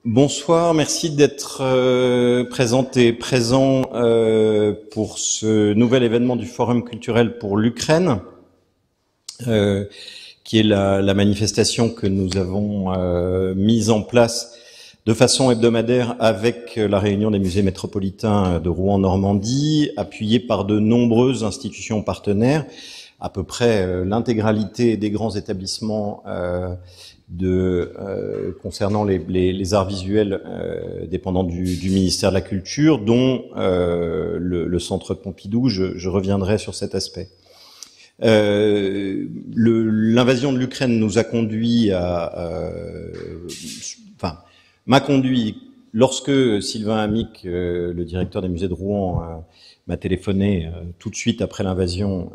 Bonsoir, merci d'être présent pour ce nouvel événement du Forum culturel pour l'Ukraine, qui est la manifestation que nous avons mise en place de façon hebdomadaire avec la réunion des musées métropolitains de Rouen-Normandie, appuyée par de nombreuses institutions partenaires, à peu près l'intégralité des grands établissements concernant les arts visuels dépendant du ministère de la Culture, dont le Centre Pompidou. Je reviendrai sur cet aspect. L'invasion de l'Ukraine nous a conduit m'a conduit, lorsque Sylvain Amic, le directeur des musées de Rouen, m'a téléphoné tout de suite après l'invasion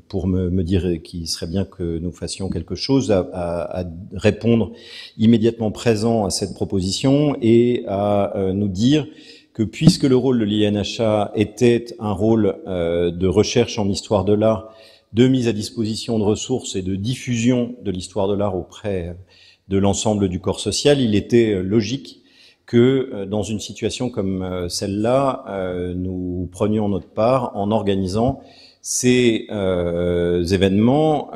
pour me dire qu'il serait bien que nous fassions quelque chose, à répondre immédiatement présent à cette proposition et à nous dire que puisque le rôle de l'INHA était un rôle de recherche en histoire de l'art, de mise à disposition de ressources et de diffusion de l'histoire de l'art auprès de l'ensemble du corps social, il était logique que dans une situation comme celle-là, nous prenions notre part en organisant ces événements,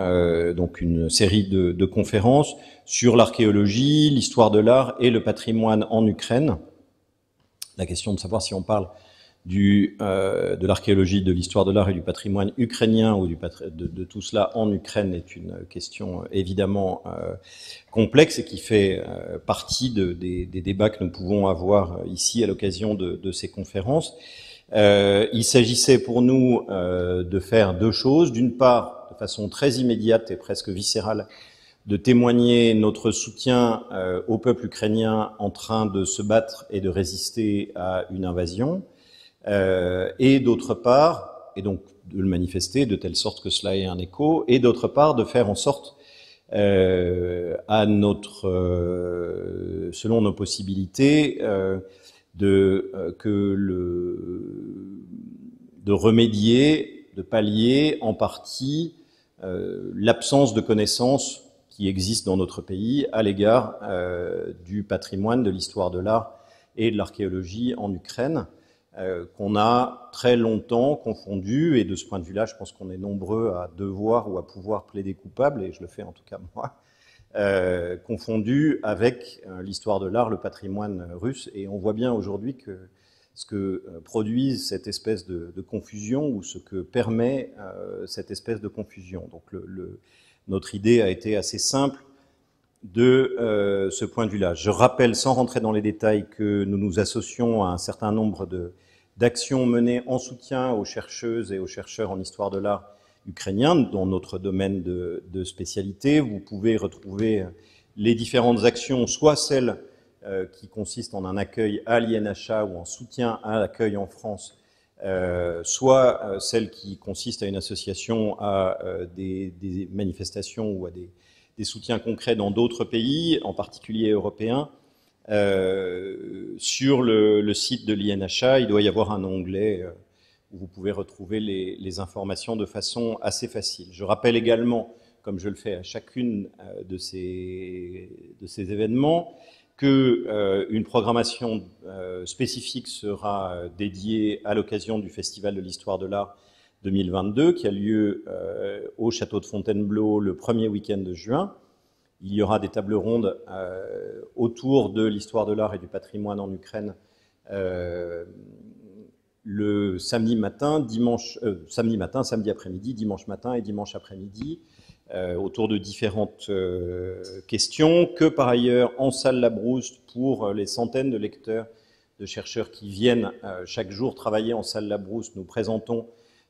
donc une série de conférences sur l'archéologie, l'histoire de l'art et le patrimoine en Ukraine. La question de savoir si on parle de l'archéologie, de l'histoire de l'art et du patrimoine ukrainien ou de tout cela en Ukraine est une question évidemment complexe et qui fait partie des débats que nous pouvons avoir ici à l'occasion de ces conférences. Il s'agissait pour nous de faire deux choses. D'une part, de façon très immédiate et presque viscérale, de témoigner notre soutien au peuple ukrainien en train de se battre et de résister à une invasion, et d'autre part, et donc de le manifester de telle sorte que cela ait un écho, et d'autre part de faire en sorte selon nos possibilités, de remédier, de pallier en partie l'absence de connaissances qui existe dans notre pays à l'égard du patrimoine, de l'histoire de l'art et de l'archéologie en Ukraine, qu'on a très longtemps confondu, et de ce point de vue-là, je pense qu'on est nombreux à devoir ou à pouvoir plaider coupable, et je le fais en tout cas moi, confondu avec l'histoire de l'art, le patrimoine russe, et on voit bien aujourd'hui que ce que produit cette espèce de confusion, ou ce que permet cette espèce de confusion. Donc notre idée a été assez simple de ce point de vue-là. Je rappelle, sans rentrer dans les détails, que nous nous associons à un certain nombre d'actions menées en soutien aux chercheuses et aux chercheurs en histoire de l'art ukrainien, dans notre domaine de spécialité. Vous pouvez retrouver les différentes actions, soit celles qui consistent en un accueil à l'INHA ou en soutien à l'accueil en France, soit celles qui consistent à une association à des manifestations ou à des soutiens concrets dans d'autres pays, en particulier européens. Sur le site de l'INHA, il doit y avoir un onglet où vous pouvez retrouver les informations de façon assez facile. Je rappelle également, comme je le fais à chacune de ces événements, qu'une programmation spécifique sera dédiée à l'occasion du Festival de l'Histoire de l'Art 2022, qui a lieu au château de Fontainebleau le premier week-end de juin. Il y aura des tables rondes autour de l'histoire de l'art et du patrimoine en Ukraine le samedi matin, samedi après-midi, dimanche matin et dimanche après-midi, autour de différentes questions, que par ailleurs en salle Labrouste, pour les centaines de lecteurs, de chercheurs qui viennent chaque jour travailler en salle Labrouste, nous présentons,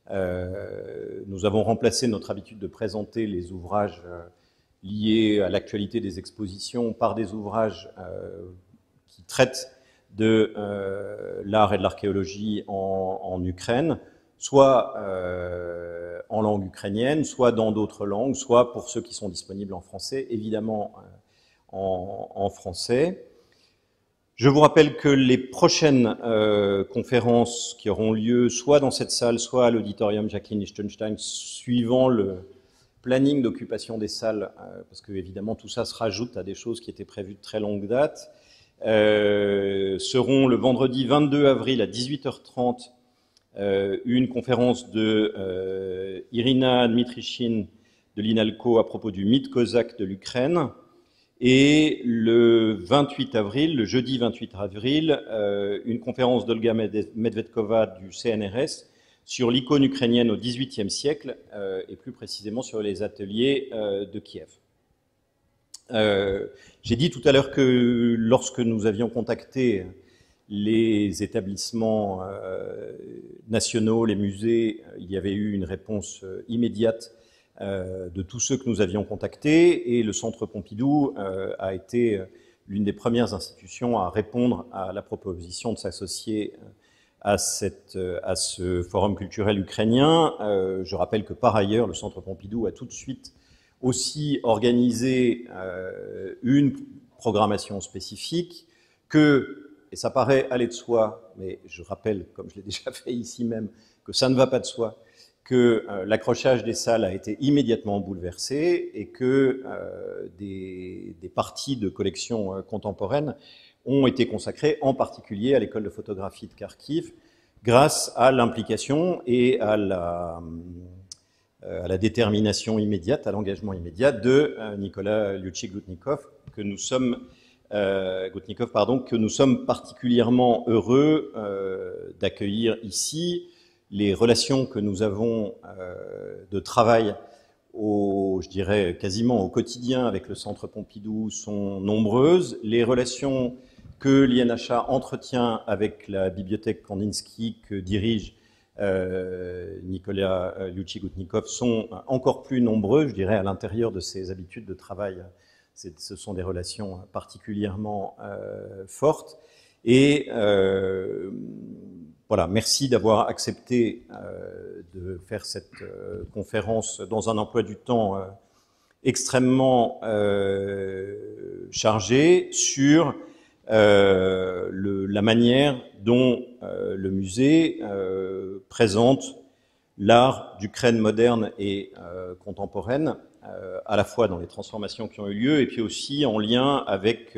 nous avons remplacé notre habitude de présenter les ouvrages liés à l'actualité des expositions par des ouvrages qui traitent de l'art et de l'archéologie en Ukraine, soit en langue ukrainienne, soit dans d'autres langues, soit pour ceux qui sont disponibles en français, évidemment en français. Je vous rappelle que les prochaines conférences qui auront lieu soit dans cette salle, soit à l'auditorium Jacqueline Lichtenstein, suivant planning d'occupation des salles, parce que évidemment tout ça se rajoute à des choses qui étaient prévues de très longue date, seront le vendredi 22 avril à 18h30 une conférence de Irina Dmitrichine de l'INALCO à propos du mythe cosaque de l'Ukraine, et le 28 avril, le jeudi 28 avril, une conférence d'Olga Medvedkova du CNRS sur l'icône ukrainienne au XVIIIe siècle, et plus précisément sur les ateliers de Kiev. J'ai dit tout à l'heure que lorsque nous avions contacté les établissements nationaux, les musées, il y avait eu une réponse immédiate de tous ceux que nous avions contactés, et le Centre Pompidou a été l'une des premières institutions à répondre à la proposition de s'associer à ce forum culturel ukrainien. Je rappelle que par ailleurs, le Centre Pompidou a tout de suite aussi organisé une programmation spécifique et ça paraît aller de soi, mais je rappelle, comme je l'ai déjà fait ici même, que ça ne va pas de soi, que l'accrochage des salles a été immédiatement bouleversé et que des parties de collections contemporaines ont été consacrées en particulier à l'école de photographie de Kharkiv grâce à l'implication et à la détermination immédiate, à l'engagement immédiat de Nicolas Liuchik-Goutnikov, que nous sommes particulièrement heureux d'accueillir ici. Les relations que nous avons de travail je dirais quasiment au quotidien avec le Centre Pompidou sont nombreuses. Les relations que l'INHA entretient avec la bibliothèque Kandinsky que dirige Nicolas Liuchik-Goutnikov sont encore plus nombreux, je dirais, à l'intérieur de ses habitudes de travail. Ce sont des relations particulièrement fortes. Et voilà, merci d'avoir accepté de faire cette conférence dans un emploi du temps extrêmement chargé sur la manière dont le musée présente l'art d'Ukraine moderne et contemporaine, à la fois dans les transformations qui ont eu lieu et puis aussi en lien avec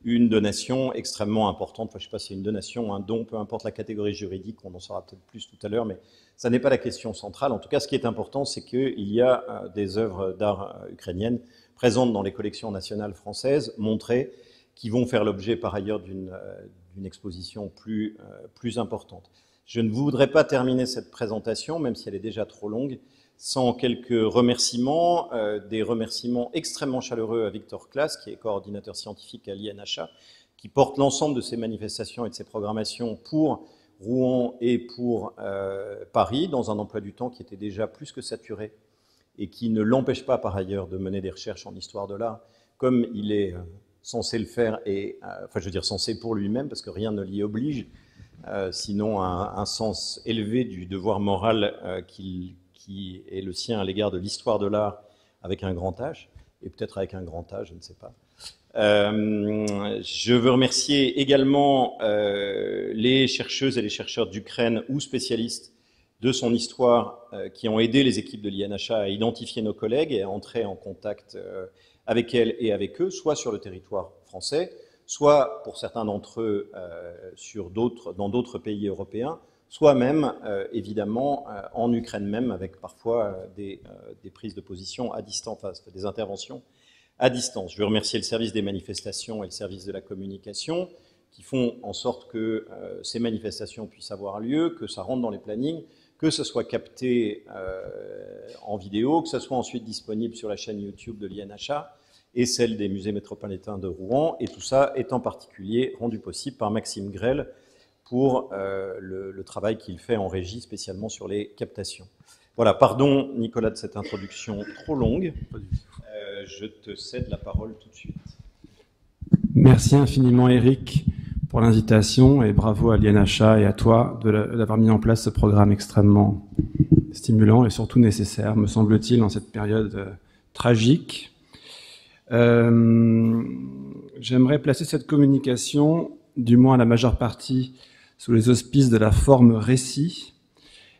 une donation extrêmement importante. Enfin, je ne sais pas si c'est une donation, un don, peu importe la catégorie juridique, on en saura peut-être plus tout à l'heure, mais ça n'est pas la question centrale. En tout cas, ce qui est important, c'est qu'il y a des œuvres d'art ukrainiennes présentes dans les collections nationales françaises, montrées, qui vont faire l'objet par ailleurs d'une exposition plus importante. Je ne voudrais pas terminer cette présentation, même si elle est déjà trop longue, sans quelques remerciements, des remerciements extrêmement chaleureux à Victor Klaas, qui est coordinateur scientifique à l'INHA, qui porte l'ensemble de ces manifestations et de ces programmations pour Rouen et pour Paris, dans un emploi du temps qui était déjà plus que saturé et qui ne l'empêche pas par ailleurs de mener des recherches en histoire de l'art, comme il est censé le faire, et enfin je veux dire censé pour lui-même, parce que rien ne l'y oblige, sinon un sens élevé du devoir moral qui est le sien à l'égard de l'histoire de l'art avec un grand H, et peut-être avec un grand A, je ne sais pas. Je veux remercier également les chercheuses et les chercheurs d'Ukraine ou spécialistes de son histoire qui ont aidé les équipes de l'INHA à identifier nos collègues et à entrer en contact avec elles et avec eux, soit sur le territoire français, soit pour certains d'entre eux dans d'autres pays européens, soit même, évidemment, en Ukraine même, avec parfois des prises de position à distance, enfin, des interventions à distance. Je veux remercier le service des manifestations et le service de la communication, qui font en sorte que ces manifestations puissent avoir lieu, que ça rentre dans les plannings, que ce soit capté en vidéo, que ce soit ensuite disponible sur la chaîne YouTube de l'INHA et celle des musées métropolitains de Rouen, et tout ça est en particulier rendu possible par Maxime Grel, pour le travail qu'il fait en régie, spécialement sur les captations. Voilà, pardon Nicolas de cette introduction trop longue. Je te cède la parole tout de suite. Merci infiniment Eric pour l'invitation, et bravo à l'INHA et à toi d'avoir mis en place ce programme extrêmement stimulant et surtout nécessaire, me semble-t-il, en cette période tragique. J'aimerais placer cette communication, du moins la majeure partie, sous les auspices de la forme récit,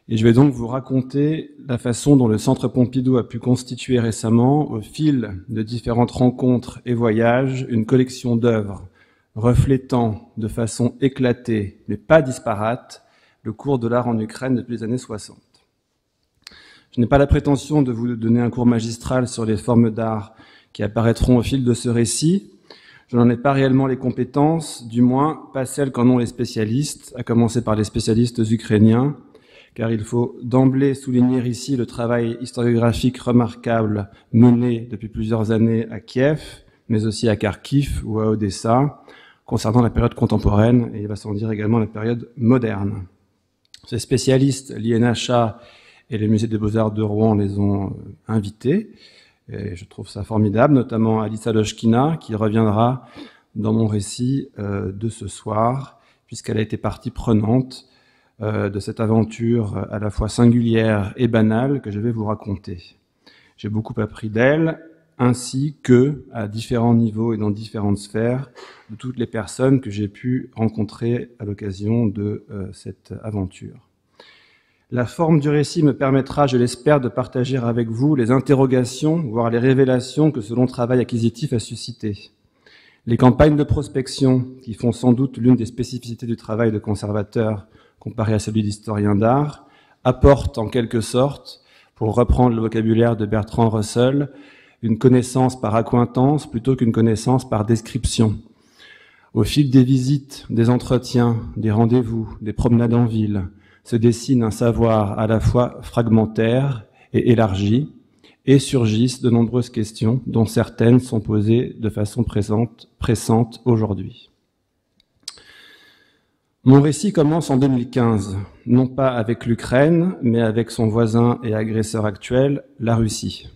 Et je vais donc vous raconter la façon dont le Centre Pompidou a pu constituer récemment, au fil de différentes rencontres et voyages, une collection d'œuvres reflétant de façon éclatée, mais pas disparate, le cours de l'art en Ukraine depuis les années 60. Je n'ai pas la prétention de vous donner un cours magistral sur les formes d'art qui apparaîtront au fil de ce récit. Je n'en ai pas réellement les compétences, du moins pas celles qu'en ont les spécialistes, à commencer par les spécialistes ukrainiens, car il faut d'emblée souligner ici le travail historiographique remarquable mené depuis plusieurs années à Kiev, mais aussi à Kharkiv ou à Odessa, concernant la période contemporaine, et il va sans dire également la période moderne. Ces spécialistes, l'INHA et le Musée des Beaux-Arts de Rouen les ont invités, et je trouve ça formidable, notamment Alissa Loshkina, qui reviendra dans mon récit de ce soir, puisqu'elle a été partie prenante de cette aventure à la fois singulière et banale que je vais vous raconter. J'ai beaucoup appris d'elle, ainsi que, à différents niveaux et dans différentes sphères, de toutes les personnes que j'ai pu rencontrer à l'occasion de cette aventure. La forme du récit me permettra, je l'espère, de partager avec vous les interrogations, voire les révélations que ce long travail acquisitif a suscité. Les campagnes de prospection, qui font sans doute l'une des spécificités du travail de conservateur comparé à celui d'historien d'art, apportent en quelque sorte, pour reprendre le vocabulaire de Bertrand Russell, une connaissance par accointance plutôt qu'une connaissance par description. Au fil des visites, des entretiens, des rendez-vous, des promenades en ville, se dessine un savoir à la fois fragmentaire et élargi, et surgissent de nombreuses questions, dont certaines sont posées de façon pressante aujourd'hui. Mon récit commence en 2015, non pas avec l'Ukraine, mais avec son voisin et agresseur actuel, la Russie.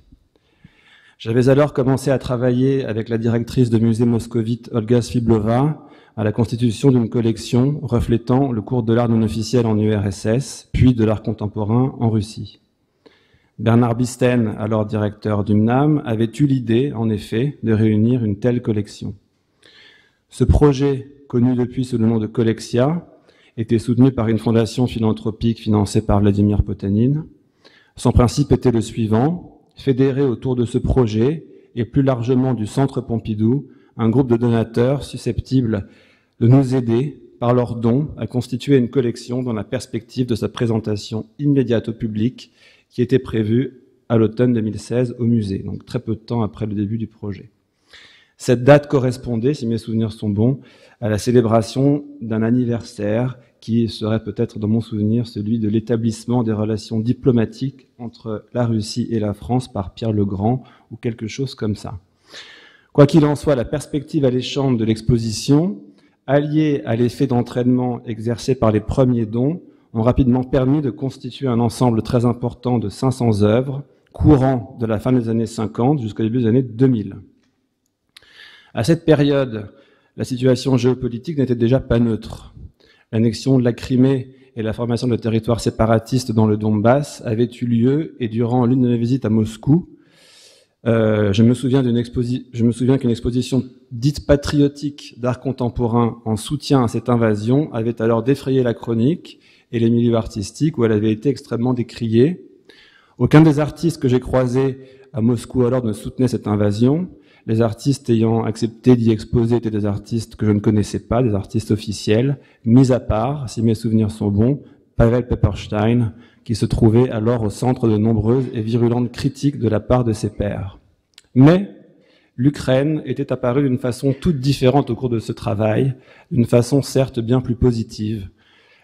J'avais alors commencé à travailler avec la directrice de musée moscovite Olga Sviblova à la constitution d'une collection reflétant le cours de l'art non officiel en URSS, puis de l'art contemporain en Russie. Bernard Bisten, alors directeur du MNAM, avait eu l'idée, en effet, de réunir une telle collection. Ce projet, connu depuis sous le nom de Collexia, était soutenu par une fondation philanthropique financée par Vladimir Potanin. Son principe était le suivant: fédérer autour de ce projet, et plus largement du Centre Pompidou, un groupe de donateurs susceptibles de nous aider, par leurs dons, à constituer une collection dans la perspective de sa présentation immédiate au public, qui était prévue à l'automne 2016 au musée, donc très peu de temps après le début du projet. Cette date correspondait, si mes souvenirs sont bons, à la célébration d'un anniversaire qui serait peut-être, dans mon souvenir, celui de l'établissement des relations diplomatiques entre la Russie et la France par Pierre le Grand, ou quelque chose comme ça. Quoi qu'il en soit, la perspective alléchante de l'exposition, alliée à l'effet d'entraînement exercé par les premiers dons, ont rapidement permis de constituer un ensemble très important de 500 œuvres, courant de la fin des années 50 jusqu'au début des années 2000. À cette période, la situation géopolitique n'était déjà pas neutre. L'annexion de la Crimée et la formation de territoires séparatistes dans le Donbass avaient eu lieu, et durant l'une de mes visites à Moscou, je me souviens qu'une exposition dite patriotique d'art contemporain en soutien à cette invasion avait alors défrayé la chronique et les milieux artistiques, où elle avait été extrêmement décriée. Aucun des artistes que j'ai croisés à Moscou alors ne soutenait cette invasion. Les artistes ayant accepté d'y exposer étaient des artistes que je ne connaissais pas, des artistes officiels, mis à part, si mes souvenirs sont bons, Pavel Pepperstein, qui se trouvait alors au centre de nombreuses et virulentes critiques de la part de ses pairs. Mais l'Ukraine était apparue d'une façon toute différente au cours de ce travail, d'une façon certes bien plus positive.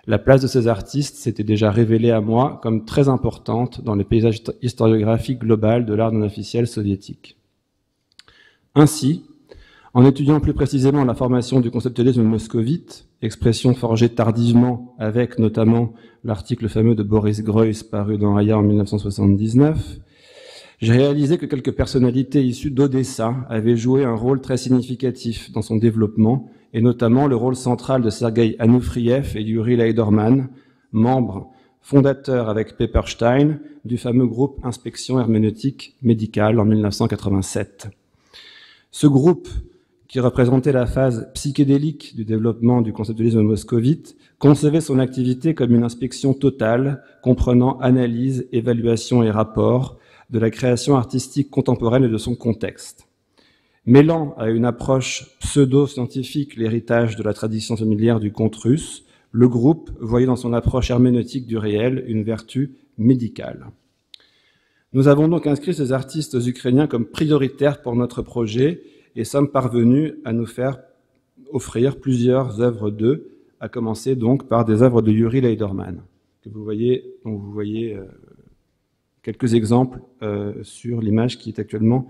La place de ces artistes s'était déjà révélée à moi comme très importante dans le paysage historiographique global de l'art non officiel soviétique. Ainsi, en étudiant plus précisément la formation du conceptualisme moscovite, expression forgée tardivement avec notamment l'article fameux de Boris Groys paru dans Aya en 1979, j'ai réalisé que quelques personnalités issues d'Odessa avaient joué un rôle très significatif dans son développement, et notamment le rôle central de Sergei Anoufriev et Yuri Leiderman, membres fondateurs avec Pepperstein du fameux groupe Inspection herméneutique médicale en 1987. Ce groupe, qui représentait la phase psychédélique du développement du conceptualisme moscovite, concevait son activité comme une inspection totale, comprenant analyse, évaluation et rapport de la création artistique contemporaine et de son contexte. Mêlant à une approche pseudo-scientifique l'héritage de la tradition familière du conte russe, le groupe voyait dans son approche herméneutique du réel une vertu médicale. Nous avons donc inscrit ces artistes ukrainiens comme prioritaires pour notre projet et sommes parvenus à nous faire offrir plusieurs œuvres d'eux, à commencer donc par des œuvres de Yuri Lederman, dont vous voyez quelques exemples sur l'image qui est actuellement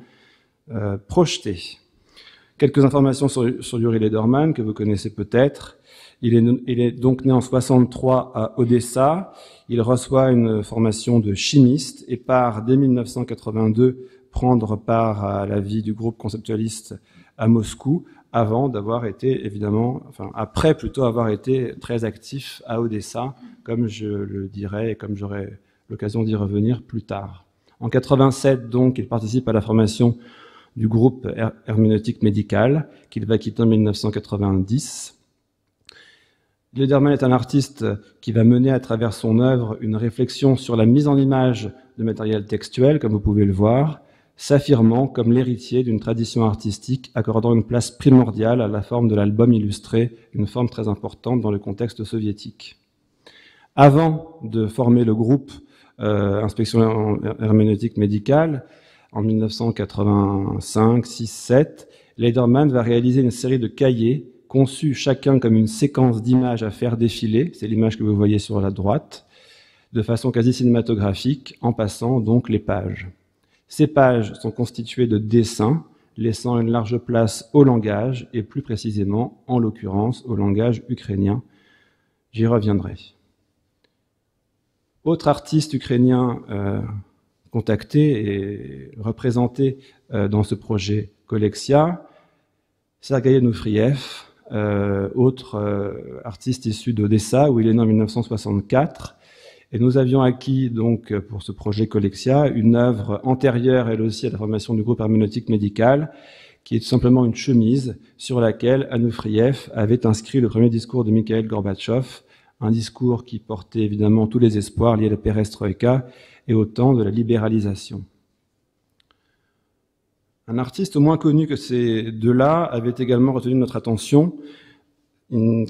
projetée. Quelques informations sur Yuri Lederman que vous connaissez peut-être. Il est donc né en 63 à Odessa. Il reçoit une formation de chimiste et part dès 1982 prendre part à la vie du groupe conceptualiste à Moscou, avant d'avoir été après plutôt avoir été très actif à Odessa, comme je le dirai et comme j'aurai l'occasion d'y revenir plus tard. En 87, donc, il participe à la formation du groupe herméneutique médical, qu'il va quitter en 1990. Lederman est un artiste qui va mener à travers son œuvre une réflexion sur la mise en image de matériel textuel, comme vous pouvez le voir, s'affirmant comme l'héritier d'une tradition artistique accordant une place primordiale à la forme de l'album illustré, une forme très importante dans le contexte soviétique. Avant de former le groupe Inspection herméneutique médicale, en 1985, 6, 7, Lederman va réaliser une série de cahiers conçus chacun comme une séquence d'images à faire défiler, c'est l'image que vous voyez sur la droite, de façon quasi cinématographique, en passant donc les pages. Ces pages sont constituées de dessins, laissant une large place au langage, et plus précisément, en l'occurrence, au langage ukrainien. J'y reviendrai. Autre artiste ukrainien contacté et représenté dans ce projet Koleksia, Sergueï Onufriev, autre artiste issu d'Odessa, où il est né en 1964. Et nous avions acquis, donc, pour ce projet Koleksia, une œuvre antérieure, elle aussi, à la formation du groupe herméneutique médical, qui est tout simplement une chemise sur laquelle Onufriev avait inscrit le premier discours de Mikhail Gorbatchev, un discours qui portait évidemment tous les espoirs liés à la perestroïka et au temps de la libéralisation. Un artiste moins connu que ces deux-là avait également retenu notre attention. Il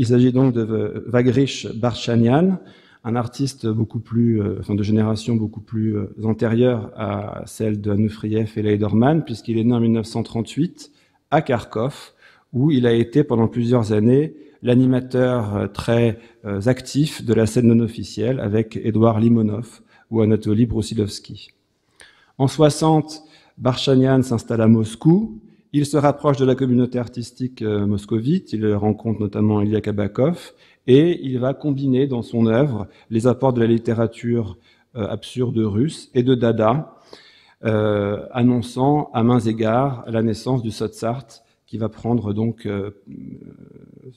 s'agit donc de Vagrish Barchanian, un artiste de génération beaucoup plus antérieure à celle de Onufriev et Lederman, puisqu'il est né en 1938 à Kharkov, où il a été pendant plusieurs années l'animateur très actif de la scène non officielle avec Édouard Limonov ou Anatoly Brusilovski. En 60, Barchanian s'installe à Moscou. Il se rapproche de la communauté artistique moscovite, il rencontre notamment Ilya Kabakov, et il va combiner dans son œuvre les apports de la littérature absurde russe et de Dada, annonçant à mains égards la naissance du Sotsart, qui va prendre donc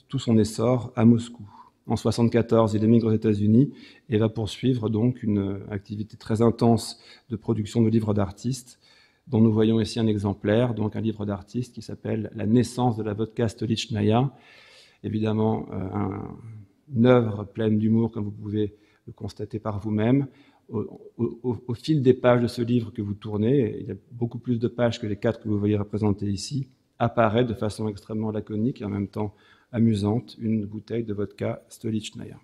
tout son essor à Moscou. En 74, il émigre aux États-Unis et va poursuivre donc une activité très intense de production de livres d'artistes, dont nous voyons ici un exemplaire, donc un livre d'artiste qui s'appelle « La naissance de la vodka stolichnaya ». Évidemment, une œuvre pleine d'humour, comme vous pouvez le constater par vous-même. Au fil des pages de ce livre que vous tournez, il y a beaucoup plus de pages que les 4 que vous voyez représentées ici, apparaît de façon extrêmement laconique et en même temps amusante une bouteille de vodka stolichnaya.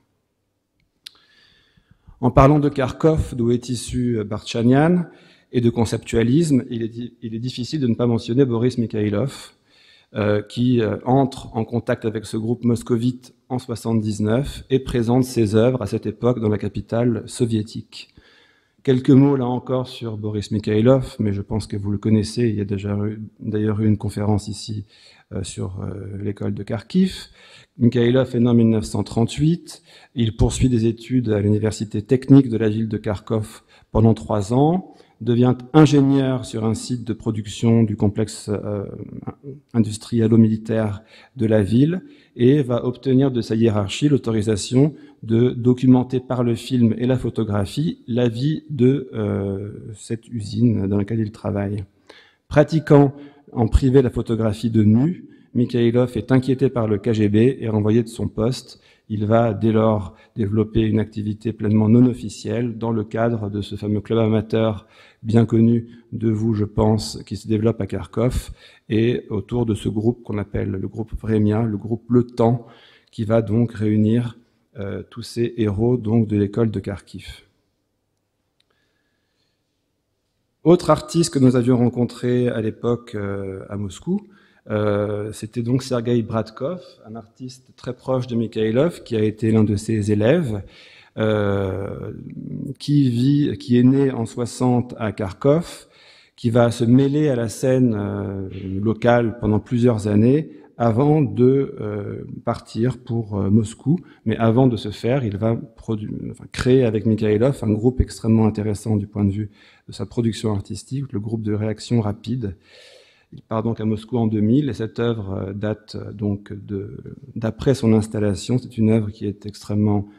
En parlant de Kharkov, d'où est issu Barchanian, et de conceptualisme, il est difficile de ne pas mentionner Boris Mikhailov, qui entre en contact avec ce groupe moscovite en 79 et présente ses œuvres à cette époque dans la capitale soviétique. Quelques mots là encore sur Boris Mikhailov, mais je pense que vous le connaissez, il y a déjà d'ailleurs eu une conférence ici sur l'école de Kharkiv. Mikhailov est né en 1938, il poursuit des études à l'université technique de la ville de Kharkov pendant 3 ans, devient ingénieur sur un site de production du complexe industrielo-militaire de la ville et va obtenir de sa hiérarchie l'autorisation de documenter par le film et la photographie la vie de cette usine dans laquelle il travaille. Pratiquant en privé la photographie de nu. Mikhaïlov est inquiété par le KGB et renvoyé de son poste. Il va dès lors développer une activité pleinement non officielle dans le cadre de ce fameux club amateur bien connu de vous, je pense, qui se développe à Kharkov, et autour de ce groupe qu'on appelle le groupe Vremia, le groupe Le Temps, qui va donc réunir tous ces héros donc de l'école de Kharkiv. Autre artiste que nous avions rencontré à l'époque à Moscou, c'était donc Sergueï Bratkov, un artiste très proche de Mikhaïlov, qui a été l'un de ses élèves, qui est né en 60 à Kharkov, qui va se mêler à la scène locale pendant plusieurs années, avant de partir pour Moscou. Mais avant de se faire, il va créer avec Mikhaïlov un groupe extrêmement intéressant du point de vue de sa production artistique, le groupe de réaction rapide. Il part donc à Moscou en 2000 et cette œuvre date donc d'après son installation. C'est une œuvre qui est extrêmement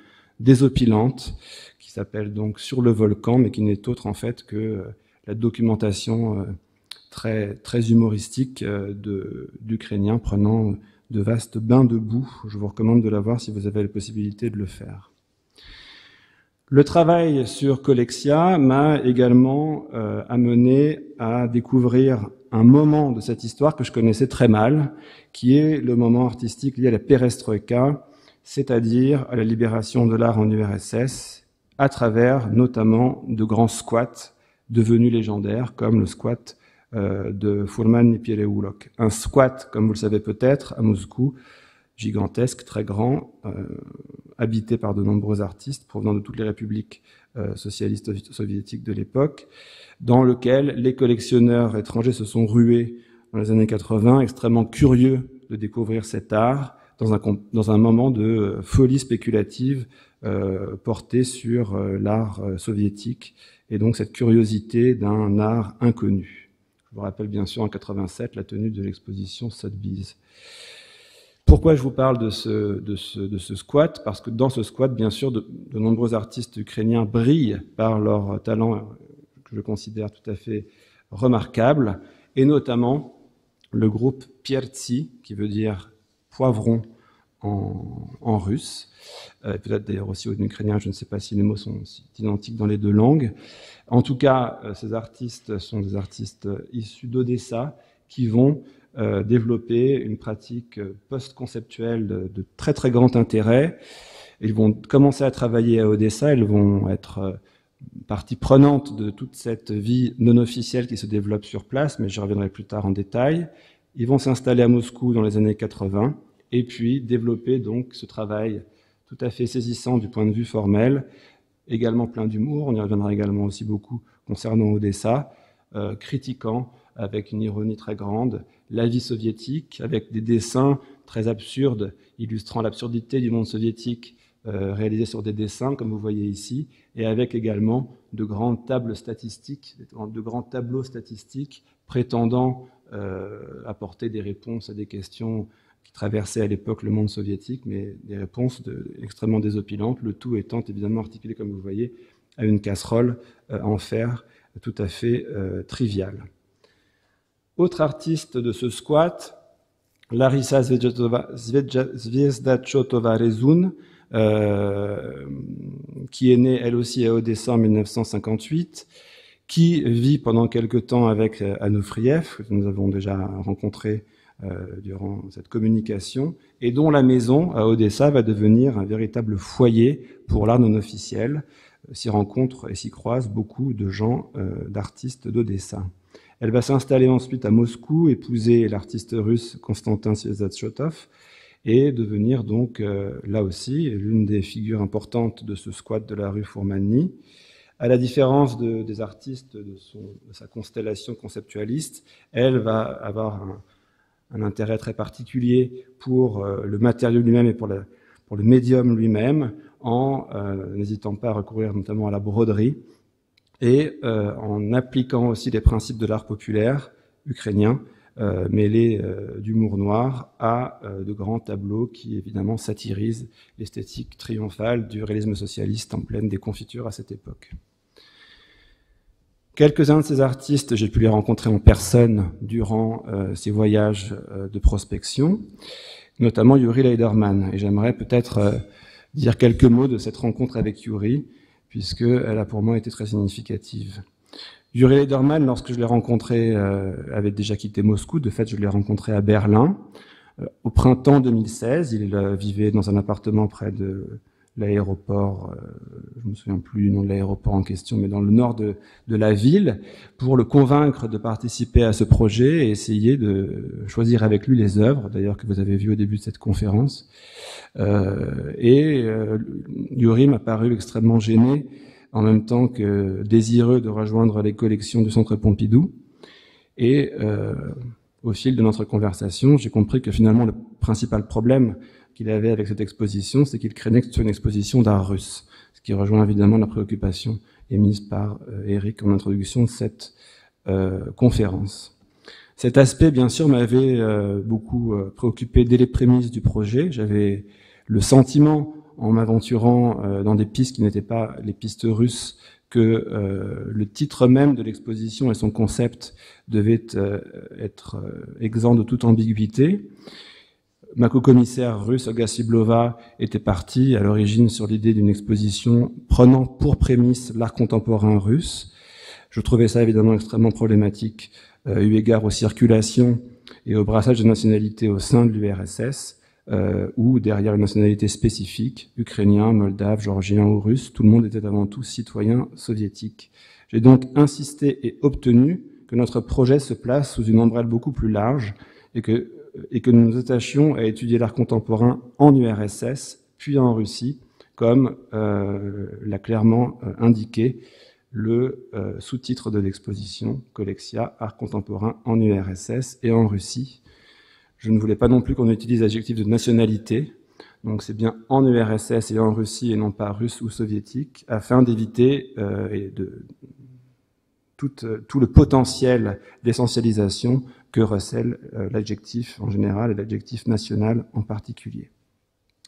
désopilante, qui s'appelle donc Sur le volcan, mais qui n'est autre en fait que la documentation très, très humoristique d'Ukrainiens prenant de vastes bains de boue. Je vous recommande de la voir si vous avez la possibilité de le faire. Le travail sur Koleksia m'a également amené à découvrir un moment de cette histoire que je connaissais très mal, qui est le moment artistique lié à la perestroïka, c'est-à-dire à la libération de l'art en URSS, à travers notamment de grands squats devenus légendaires, comme le squat de Furman Pereoulok. Un squat, comme vous le savez peut-être, à Moscou, gigantesque, très grand, habité par de nombreux artistes provenant de toutes les républiques socialistes soviétiques de l'époque, dans lequel les collectionneurs étrangers se sont rués dans les années 80, extrêmement curieux de découvrir cet art, dans un moment de folie spéculative portée sur l'art soviétique, et donc cette curiosité d'un art inconnu. Je vous rappelle bien sûr en 87 la tenue de l'exposition Sotheby's. Pourquoi je vous parle de ce squat? Parce que dans ce squat, bien sûr, de nombreux artistes ukrainiens brillent par leur talent que je considère tout à fait remarquable, et notamment le groupe Piertsi, qui veut dire poivron en russe, peut-être d'ailleurs aussi en ukrainien, je ne sais pas si les mots sont identiques dans les deux langues. En tout cas, ces artistes sont des artistes issus d'Odessa qui vont développer une pratique post-conceptuelle de très très grand intérêt. Ils vont commencer à travailler à Odessa, ils vont être partie prenante de toute cette vie non officielle qui se développe sur place, mais j'y reviendrai plus tard en détail. Ils vont s'installer à Moscou dans les années 80 et puis développer donc ce travail tout à fait saisissant du point de vue formel, également plein d'humour, on y reviendra également aussi beaucoup concernant Odessa, critiquant avec une ironie très grande la vie soviétique, avec des dessins très absurdes illustrant l'absurdité du monde soviétique réalisés sur des dessins, comme vous voyez ici, et avec également de grandes tables statistiques, de grands tableaux statistiques prétendant apporter des réponses à des questions qui traversaient à l'époque le monde soviétique, mais des réponses extrêmement désopilantes, le tout étant évidemment articulé, comme vous voyez, à une casserole en fer tout à fait triviale. Autre artiste de ce squat, Larissa Zviesdachotova-Rezun, qui est née elle aussi à Odessa en 1958, qui vit pendant quelque temps avec Anofriev, que nous avons déjà rencontré durant cette communication, et dont la maison à Odessa va devenir un véritable foyer pour l'art non officiel. S'y rencontrent et s'y croisent beaucoup de gens, d'artistes d'Odessa. Elle va s'installer ensuite à Moscou, épouser l'artiste russe Konstantin Sviesdachotov, et devenir donc, là aussi, l'une des figures importantes de ce squat de la rue Fourmany. À la différence des artistes de sa constellation conceptualiste, elle va avoir un intérêt très particulier pour le matériau lui-même et pour le médium lui-même, en n'hésitant pas à recourir notamment à la broderie, et en appliquant aussi les principes de l'art populaire ukrainien, mêlés d'humour noir à de grands tableaux qui évidemment satirisent l'esthétique triomphale du réalisme socialiste en pleine déconfiture à cette époque. Quelques-uns de ces artistes, j'ai pu les rencontrer en personne durant ces voyages de prospection, notamment Yuri Leiderman. Et j'aimerais peut-être dire quelques mots de cette rencontre avec Yuri, puisqu'elle a pour moi été très significative. Yuri Leiderman, lorsque je l'ai rencontré, avait déjà quitté Moscou. De fait, je l'ai rencontré à Berlin. Au printemps 2016, il vivait dans un appartement près de l'aéroport, je me souviens plus du nom de l'aéroport en question, mais dans le nord de la ville, pour le convaincre de participer à ce projet et essayer de choisir avec lui les œuvres, d'ailleurs que vous avez vu au début de cette conférence. Yuri m'a paru extrêmement gêné, en même temps que désireux de rejoindre les collections du Centre Pompidou. Et au fil de notre conversation, j'ai compris que finalement le principal problème qu'il avait avec cette exposition, c'est qu'il craignait que ce soit une exposition d'art russe, ce qui rejoint évidemment la préoccupation émise par Eric en introduction de cette conférence. Cet aspect, bien sûr, m'avait beaucoup préoccupé dès les prémices du projet. J'avais le sentiment, en m'aventurant dans des pistes qui n'étaient pas les pistes russes, que le titre même de l'exposition et son concept devaient être exempts de toute ambiguïté. Ma co-commissaire russe, Olga Siblova, était partie à l'origine sur l'idée d'une exposition prenant pour prémisse l'art contemporain russe. Je trouvais ça évidemment extrêmement problématique, eu égard aux circulations et au brassage de nationalités au sein de l'URSS, ou derrière une nationalité spécifique, ukrainien, moldave, géorgien ou russe, tout le monde était avant tout citoyen soviétique. J'ai donc insisté et obtenu que notre projet se place sous une ombrelle beaucoup plus large et que nous nous attachions à étudier l'art contemporain en URSS, puis en Russie, comme l'a clairement indiqué le sous-titre de l'exposition, Koleksia, art contemporain en URSS et en Russie. Je ne voulais pas non plus qu'on utilise l'adjectif de nationalité, donc c'est bien en URSS et en Russie et non pas russe ou soviétique, afin d'éviter tout le potentiel d'essentialisation que recèle l'adjectif en général et l'adjectif national en particulier.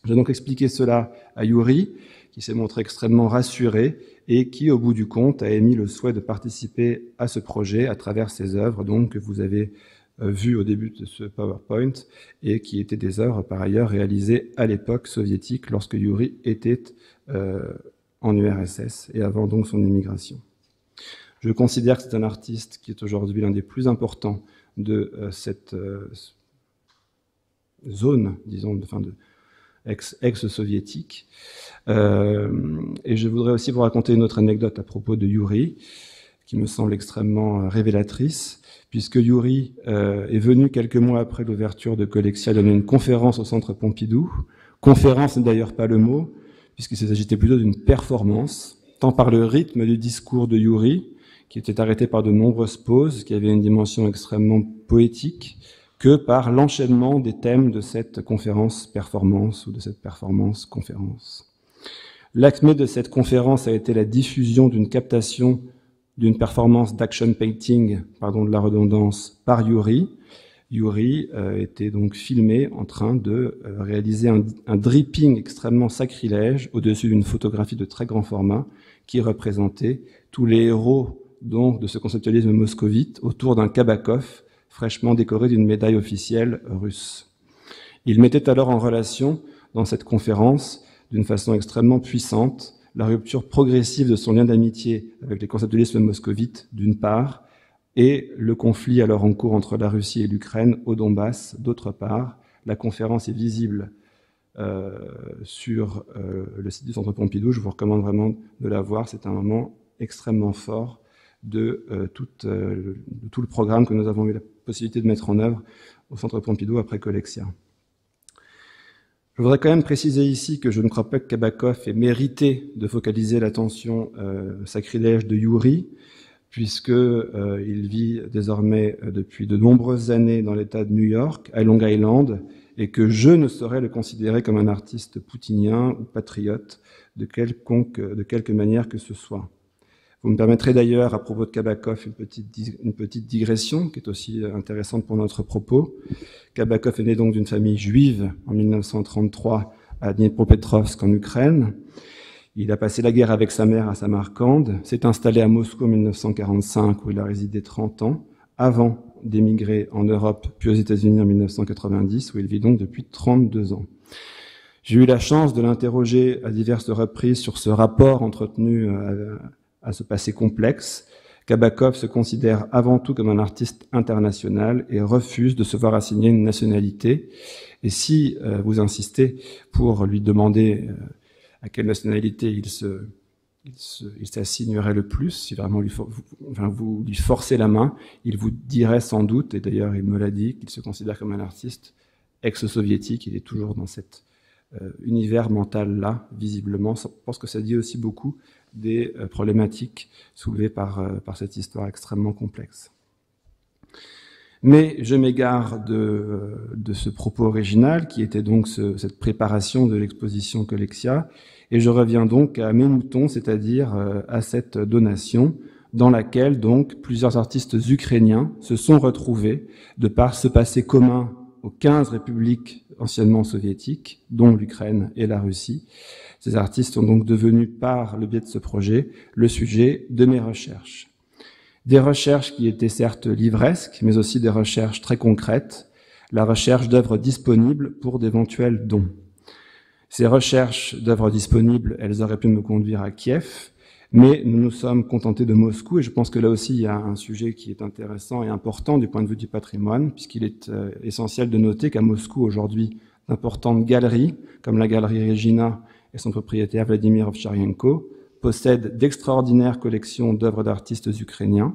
J'ai donc expliqué cela à Yuri, qui s'est montré extrêmement rassuré et qui, au bout du compte, a émis le souhait de participer à ce projet à travers ses œuvres, donc que vous avez vues au début de ce PowerPoint et qui étaient des œuvres par ailleurs réalisées à l'époque soviétique lorsque Yuri était en URSS et avant donc son immigration. Je considère que c'est un artiste qui est aujourd'hui l'un des plus importants de cette zone, disons, de ex-soviétique. Et je voudrais aussi vous raconter une autre anecdote à propos de Yuri, qui me semble extrêmement révélatrice, puisque Yuri est venu quelques mois après l'ouverture de Koleksia donner une conférence au Centre Pompidou. Conférence n'est d'ailleurs pas le mot, puisqu'il s'agissait plutôt d'une performance, tant par le rythme du discours de Yuri, qui était arrêté par de nombreuses pauses, qui avait une dimension extrêmement poétique, que par l'enchaînement des thèmes de cette conférence-performance ou de cette performance-conférence. L'acmé de cette conférence a été la diffusion d'une captation d'une performance d'action painting, pardon de la redondance, par Yuri. Yuri était donc filmé en train de réaliser un dripping extrêmement sacrilège au-dessus d'une photographie de très grand format qui représentait tous les héros donc de ce conceptualisme moscovite autour d'un Kabakov fraîchement décoré d'une médaille officielle russe. Il mettait alors en relation, dans cette conférence, d'une façon extrêmement puissante, la rupture progressive de son lien d'amitié avec les conceptualismes moscovites, d'une part, et le conflit alors en cours entre la Russie et l'Ukraine au Donbass, d'autre part. La conférence est visible sur le site du Centre Pompidou. Je vous recommande vraiment de la voir. C'est un moment extrêmement fort de tout le programme que nous avons eu la possibilité de mettre en œuvre au Centre Pompidou après Koleksia. Je voudrais quand même préciser ici que je ne crois pas que Kabakov ait mérité de focaliser l'attention sacrilège de Yuri, puisqu'il vit désormais depuis de nombreuses années dans l'État de New York, à Long Island, et que je ne saurais le considérer comme un artiste poutinien ou patriote de quelque manière que ce soit. Vous me permettrez d'ailleurs, à propos de Kabakov, une petite digression qui est aussi intéressante pour notre propos. Kabakov est né donc d'une famille juive en 1933 à Dniepropetrovsk en Ukraine. Il a passé la guerre avec sa mère à Samarcande, s'est installé à Moscou en 1945 où il a résidé 30 ans, avant d'émigrer en Europe puis aux États-Unis en 1990 où il vit donc depuis 32 ans. J'ai eu la chance de l'interroger à diverses reprises sur ce rapport entretenu à ce passé complexe. Kabakov se considère avant tout comme un artiste international et refuse de se voir assigner une nationalité. Et si vous insistez pour lui demander à quelle nationalité il s'assignerait le plus, si vraiment vous lui forcez la main, il vous dirait sans doute, et d'ailleurs il me l'a dit, qu'il se considère comme un artiste ex-soviétique. Il est toujours dans cet univers mental-là, visiblement. Je pense que ça dit aussi beaucoup des problématiques soulevées par cette histoire extrêmement complexe. Mais je m'égare de ce propos original, qui était donc cette préparation de l'exposition Koleksia, et je reviens donc à mes moutons, c'est-à-dire à cette donation, dans laquelle donc plusieurs artistes ukrainiens se sont retrouvés, de par ce passé commun aux 15 républiques anciennement soviétiques, dont l'Ukraine et la Russie. Ces artistes sont donc devenus, par le biais de ce projet, le sujet de mes recherches. Des recherches qui étaient certes livresques, mais aussi des recherches très concrètes, la recherche d'œuvres disponibles pour d'éventuels dons. Ces recherches d'œuvres disponibles, elles auraient pu me conduire à Kiev, mais nous nous sommes contentés de Moscou, et je pense que là aussi il y a un sujet qui est intéressant et important du point de vue du patrimoine, puisqu'il est essentiel de noter qu'à Moscou aujourd'hui, d'importantes galeries, comme la galerie Regina et son propriétaire Vladimir Ovcharienko, possèdent d'extraordinaires collections d'œuvres d'artistes ukrainiens.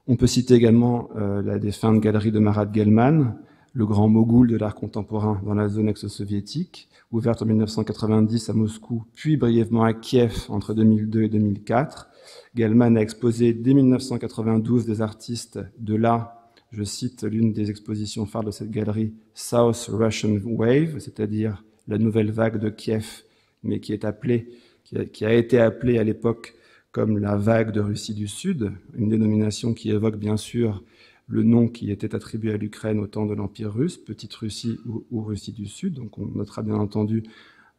On peut citer également la défunte galerie de Marat Gelman, le grand mogul de l'art contemporain dans la zone ex-soviétique, ouverte en 1990 à Moscou, puis brièvement à Kiev entre 2002 et 2004. Gelman a exposé dès 1992 des artistes de là, je cite l'une des expositions phares de cette galerie, South Russian Wave, c'est-à-dire la nouvelle vague de Kiev, mais qui a été appelée à l'époque comme la vague de Russie du Sud, une dénomination qui évoque bien sûr le nom qui était attribué à l'Ukraine au temps de l'Empire russe, Petite Russie ou Russie du Sud. Donc on notera bien entendu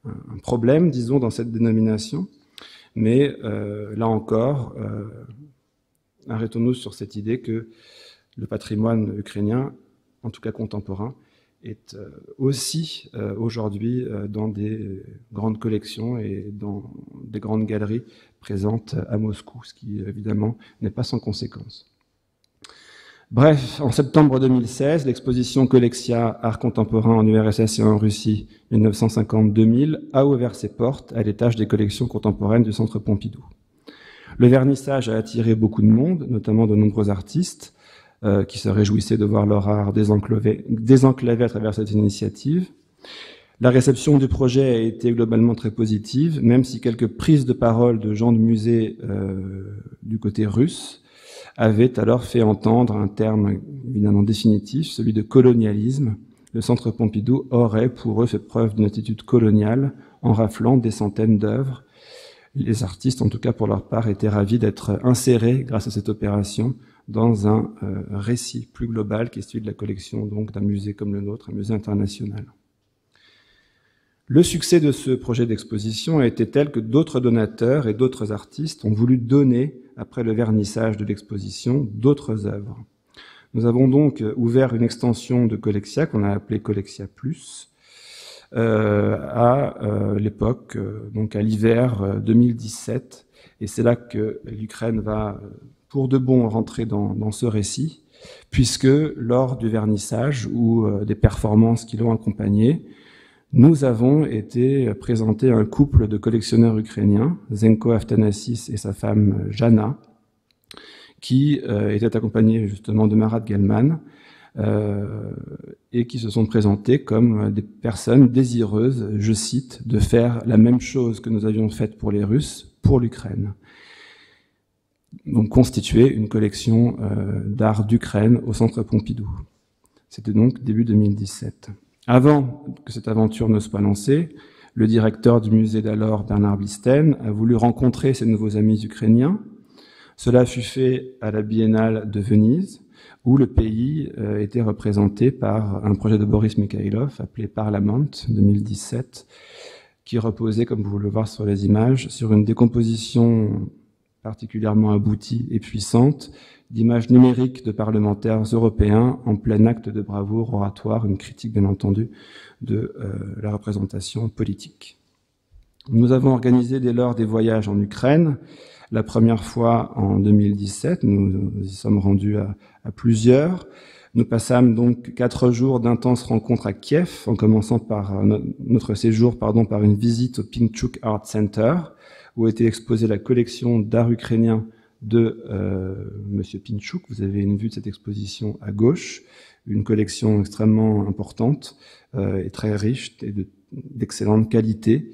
un problème, disons, dans cette dénomination. Mais là encore, arrêtons-nous sur cette idée que le patrimoine ukrainien, en tout cas contemporain, est aussi aujourd'hui dans des grandes collections et dans des grandes galeries présentes à Moscou, ce qui évidemment n'est pas sans conséquence. Bref, en septembre 2016, l'exposition Koleksia Art contemporain en URSS et en Russie 1950-2000 a ouvert ses portes à l'étage des collections contemporaines du Centre Pompidou. Le vernissage a attiré beaucoup de monde, notamment de nombreux artistes qui se réjouissaient de voir leur art désenclavé à travers cette initiative. La réception du projet a été globalement très positive, même si quelques prises de parole de gens de musée du côté russe avaient alors fait entendre un terme évidemment définitif, celui de colonialisme. Le Centre Pompidou aurait pour eux fait preuve d'une attitude coloniale en raflant des centaines d'œuvres. Les artistes, en tout cas pour leur part, étaient ravis d'être insérés grâce à cette opération dans un récit plus global qui est celui de la collection donc d'un musée comme le nôtre, un musée international. Le succès de ce projet d'exposition a été tel que d'autres donateurs et d'autres artistes ont voulu donner, après le vernissage de l'exposition, d'autres œuvres. Nous avons donc ouvert une extension de Koleksia qu'on a appelée Koleksia Plus à l'époque, donc à l'hiver 2017, et c'est là que l'Ukraine va pour de bon rentrer dans ce récit, puisque lors du vernissage ou des performances qui l'ont accompagné, nous avons été présentés à un couple de collectionneurs ukrainiens, Zenko Aftanassis et sa femme Jana, qui étaient accompagnés justement de Marat Gelman et qui se sont présentés comme des personnes désireuses, je cite, de faire la même chose que nous avions faite pour les Russes, pour l'Ukraine. Donc constituer une collection d'art d'Ukraine au Centre Pompidou. C'était donc début 2017. Avant que cette aventure ne soit lancée, le directeur du musée d'alors, Bernard Blisten, a voulu rencontrer ses nouveaux amis ukrainiens. Cela fut fait à la Biennale de Venise, où le pays était représenté par un projet de Boris Mikhailov appelé Parliament 2017, qui reposait, comme vous le voir sur les images, sur une décomposition particulièrement aboutie et puissante d'images numériques de parlementaires européens en plein acte de bravoure oratoire, une critique bien entendu de la représentation politique. Nous avons organisé dès lors des voyages en Ukraine, la première fois en 2017, nous y sommes rendus à plusieurs. Nous passâmes donc 4 jours d'intenses rencontres à Kiev, en commençant par notre séjour par une visite au Pinchuk Art Center, où était exposée la collection d'art ukrainien de Monsieur Pinchuk. Vous avez une vue de cette exposition à gauche, une collection extrêmement importante et très riche et d'excellente qualité,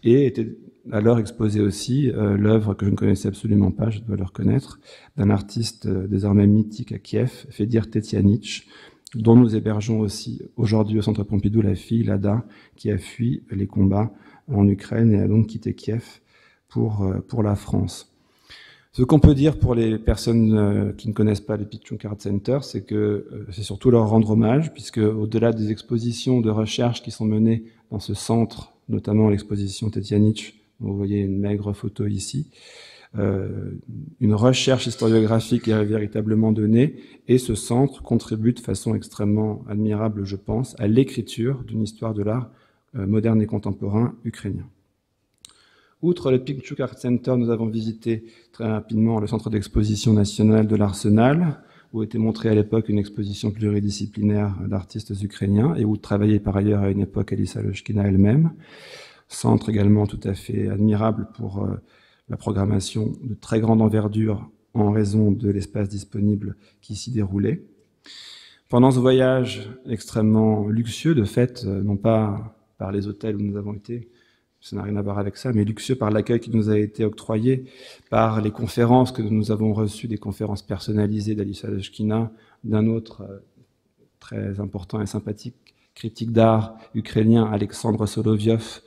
et était alors exposée aussi l'œuvre que je ne connaissais absolument pas, je dois le reconnaître, d'un artiste désormais mythique à Kiev, Fedir Tetianich, dont nous hébergeons aussi aujourd'hui au Centre Pompidou la fille, Lada, qui a fui les combats en Ukraine et a donc quitté Kiev pour la France. Ce qu'on peut dire pour les personnes qui ne connaissent pas le Pinchuk Art Center, c'est que c'est surtout leur rendre hommage, puisque au-delà des expositions de recherche qui sont menées dans ce centre, notamment l'exposition Tetianich, vous voyez une maigre photo ici, une recherche historiographique est véritablement donnée, et ce centre contribue de façon extrêmement admirable, je pense, à l'écriture d'une histoire de l'art moderne et contemporain ukrainien. Outre le Pinchuk Art Center, nous avons visité très rapidement le centre d'exposition national de l'Arsenal, où était montrée à l'époque une exposition pluridisciplinaire d'artistes ukrainiens, et où travaillait par ailleurs à une époque Alissa Loshkina elle-même. Centre également tout à fait admirable pour la programmation de très grande envergure en raison de l'espace disponible qui s'y déroulait. Pendant ce voyage extrêmement luxueux, de fait, non pas par les hôtels où nous avons été, ça n'a rien à voir avec ça, mais luxueux par l'accueil qui nous a été octroyé, par les conférences que nous avons reçues, des conférences personnalisées d'Alissa Loshkina, d'un autre très important et sympathique critique d'art ukrainien, Alexandre Soloviov.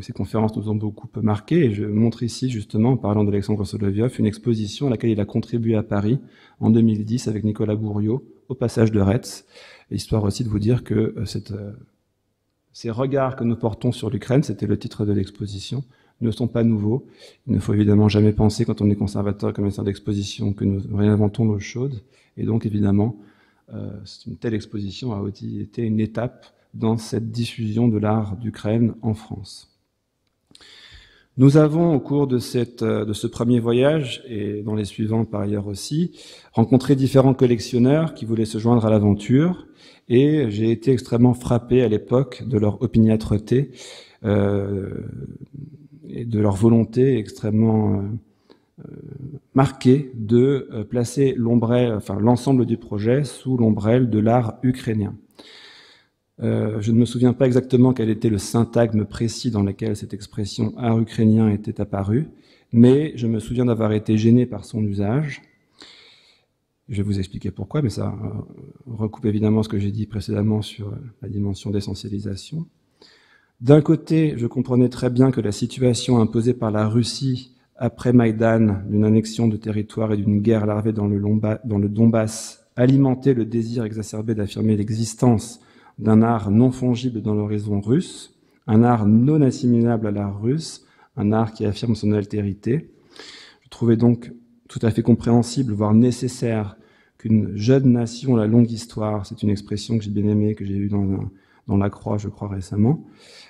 Ces conférences nous ont beaucoup marqué, et je montre ici justement, en parlant d'Alexandre Soloviov, une exposition à laquelle il a contribué à Paris en 2010 avec Nicolas Bourriaud, au passage de Retz, histoire aussi de vous dire que ces regards que nous portons sur l'Ukraine, c'était le titre de l'exposition, ne sont pas nouveaux. Il ne faut évidemment jamais penser, quand on est conservateur et commissaire d'exposition, que nous réinventons l'eau chaude, et donc évidemment, une telle exposition a aussi été une étape dans cette diffusion de l'art d'Ukraine en France. Nous avons, au cours de ce premier voyage, et dans les suivants par ailleurs aussi, rencontré différents collectionneurs qui voulaient se joindre à l'aventure, et j'ai été extrêmement frappé à l'époque de leur opiniâtreté et de leur volonté extrêmement marquée de placer l'ensemble du projet sous l'ombrelle de l'art ukrainien. Je ne me souviens pas exactement quel était le syntagme précis dans lequel cette expression « art ukrainien » était apparue, mais je me souviens d'avoir été gêné par son usage. Je vais vous expliquer pourquoi, mais ça recoupe évidemment ce que j'ai dit précédemment sur la dimension d'essentialisation. D'un côté, je comprenais très bien que la situation imposée par la Russie après Maïdan, d'une annexion de territoire et d'une guerre larvée dans le Donbass, alimentait le désir exacerbé d'affirmer l'existence d'un art non fongible dans l'horizon russe, un art non assimilable à l'art russe, un art qui affirme son altérité. Je trouvais donc tout à fait compréhensible, voire nécessaire, qu'une jeune nation à la longue histoire, c'est une expression que j'ai bien aimée, que j'ai eue dans La Croix, je crois, récemment,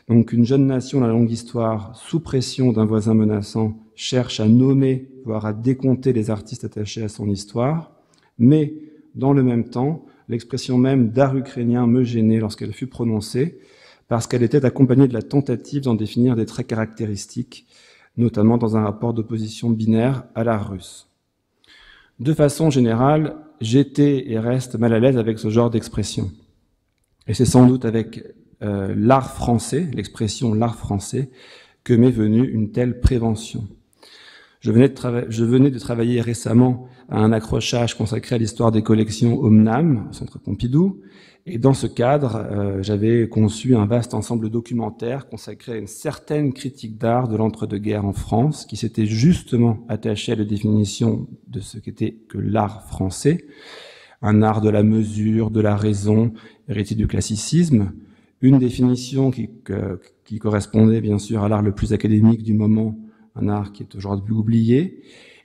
donc une jeune nation à la longue histoire, sous pression d'un voisin menaçant, cherche à nommer, voire à décompter les artistes attachés à son histoire, mais dans le même temps, l'expression même d'art ukrainien me gênait lorsqu'elle fut prononcée, parce qu'elle était accompagnée de la tentative d'en définir des traits caractéristiques, notamment dans un rapport d'opposition binaire à l'art russe. De façon générale, j'étais et reste mal à l'aise avec ce genre d'expression. Et c'est sans doute avec l'art français, l'expression l'art français, que m'est venue une telle prévention. Je venais de travailler récemment à un accrochage consacré à l'histoire des collections Omnam, au Centre Pompidou, et dans ce cadre, j'avais conçu un vaste ensemble documentaire consacré à une certaine critique d'art de l'entre-deux-guerres en France, qui s'était justement attaché à la définition de ce qu'était que l'art français, un art de la mesure, de la raison, héritier du classicisme, Une définition qui correspondait bien sûr à l'art le plus académique du moment, un art qui est aujourd'hui oublié,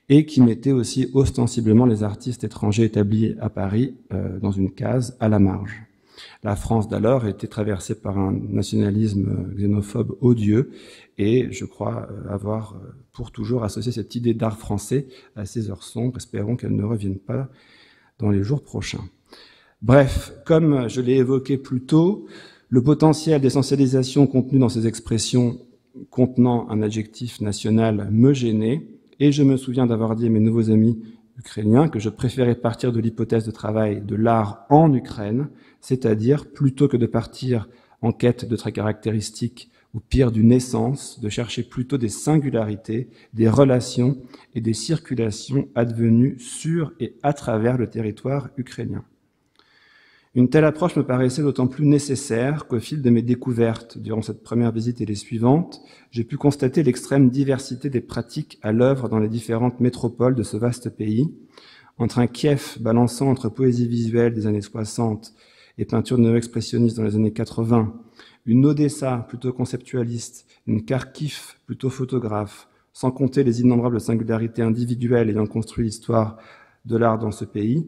et qui mettait aussi ostensiblement les artistes étrangers établis à Paris dans une case à la marge. La France d'alors était traversée par un nationalisme xénophobe odieux, et je crois avoir pour toujours associé cette idée d'art français à ces heures sombres. Espérons qu'elles ne reviennent pas dans les jours prochains. Bref, comme je l'ai évoqué plus tôt, le potentiel d'essentialisation contenu dans ces expressions contenant un adjectif national me gênait, et je me souviens d'avoir dit à mes nouveaux amis ukrainiens que je préférais partir de l'hypothèse de travail de l'art en Ukraine, c'est-à-dire plutôt que de partir en quête de traits caractéristiques ou pire d'une essence, de chercher plutôt des singularités, des relations et des circulations advenues sur et à travers le territoire ukrainien. Une telle approche me paraissait d'autant plus nécessaire qu'au fil de mes découvertes durant cette première visite et les suivantes, j'ai pu constater l'extrême diversité des pratiques à l'œuvre dans les différentes métropoles de ce vaste pays, entre un Kiev balançant entre poésie visuelle des années 60 et peinture néo-expressionniste dans les années 80, une Odessa plutôt conceptualiste, une Kharkiv plutôt photographe, sans compter les innombrables singularités individuelles ayant construit l'histoire de l'art dans ce pays.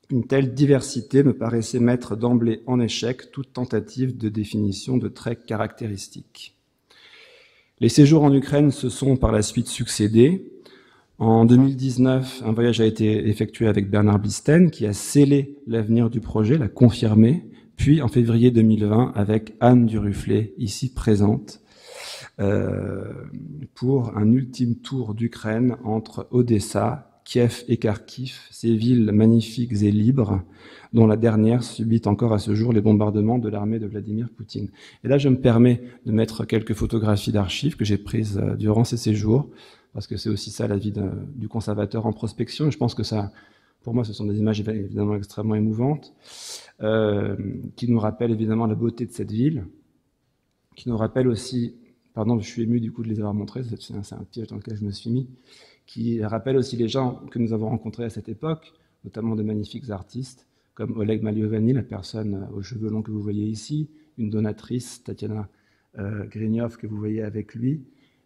Une telle diversité me paraissait mettre d'emblée en échec toute tentative de définition de traits caractéristiques. Les séjours en Ukraine se sont par la suite succédés. En 2019, un voyage a été effectué avec Bernard Blisten, qui a scellé l'avenir du projet, l'a confirmé, puis en février 2020 avec Anne Duruflé, ici présente, pour un ultime tour d'Ukraine entre Odessa, Kiev et Kharkiv, ces villes magnifiques et libres, dont la dernière subit encore à ce jour les bombardements de l'armée de Vladimir Poutine. Et là, je me permets de mettre quelques photographies d'archives que j'ai prises durant ces séjours, parce que c'est aussi ça la vie du conservateur en prospection. Et je pense que ça, pour moi, ce sont des images évidemment extrêmement émouvantes, qui nous rappellent évidemment la beauté de cette ville, qui nous rappellent aussi, pardon, je suis ému du coup de les avoir montrées, c'est un piège dans lequel je me suis mis, qui rappelle aussi les gens que nous avons rencontrés à cette époque, notamment de magnifiques artistes, comme Oleg Maliovani, la personne aux cheveux longs que vous voyez ici, une donatrice, Tatiana Grignov, que vous voyez avec lui,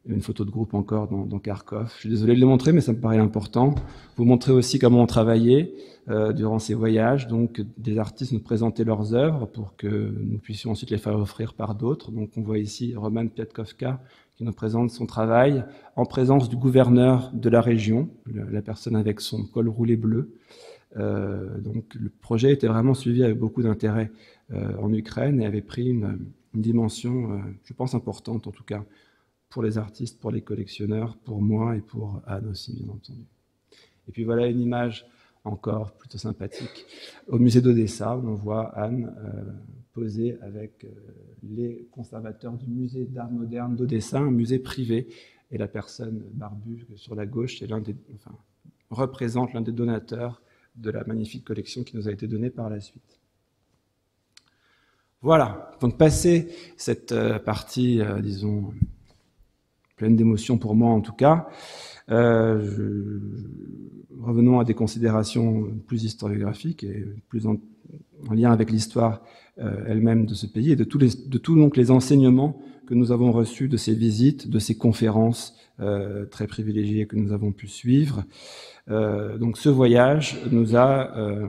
une photo de groupe encore dans Kharkov. Je suis désolé de les montrer, mais ça me paraît important. Vous montrer aussi comment on travaillait durant ces voyages. Donc, des artistes nous présentaient leurs œuvres pour que nous puissions ensuite les faire offrir par d'autres. Donc, on voit ici Roman Piatkovka, qui nous présente son travail en présence du gouverneur de la région, la personne avec son col roulé bleu. Donc le projet était vraiment suivi avec beaucoup d'intérêt en Ukraine et avait pris une dimension, je pense, importante en tout cas, pour les artistes, pour les collectionneurs, pour moi et pour Anne aussi, bien entendu. Et puis voilà une image encore plutôt sympathique au musée d'Odessa, où on voit Anne posée avec les conservateurs du musée d'art moderne d'Odessa, un musée privé, et la personne barbue sur la gauche représente l'un des donateurs de la magnifique collection qui nous a été donnée par la suite. Voilà, donc passé cette partie, disons, pleine d'émotions pour moi en tout cas, revenons à des considérations plus historiographiques et plus en lien avec l'histoire elle-même de ce pays et de tous donc les enseignements que nous avons reçus de ces visites, de ces conférences très privilégiées que nous avons pu suivre. Donc ce voyage nous a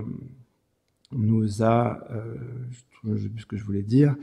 je sais plus ce que je voulais dire,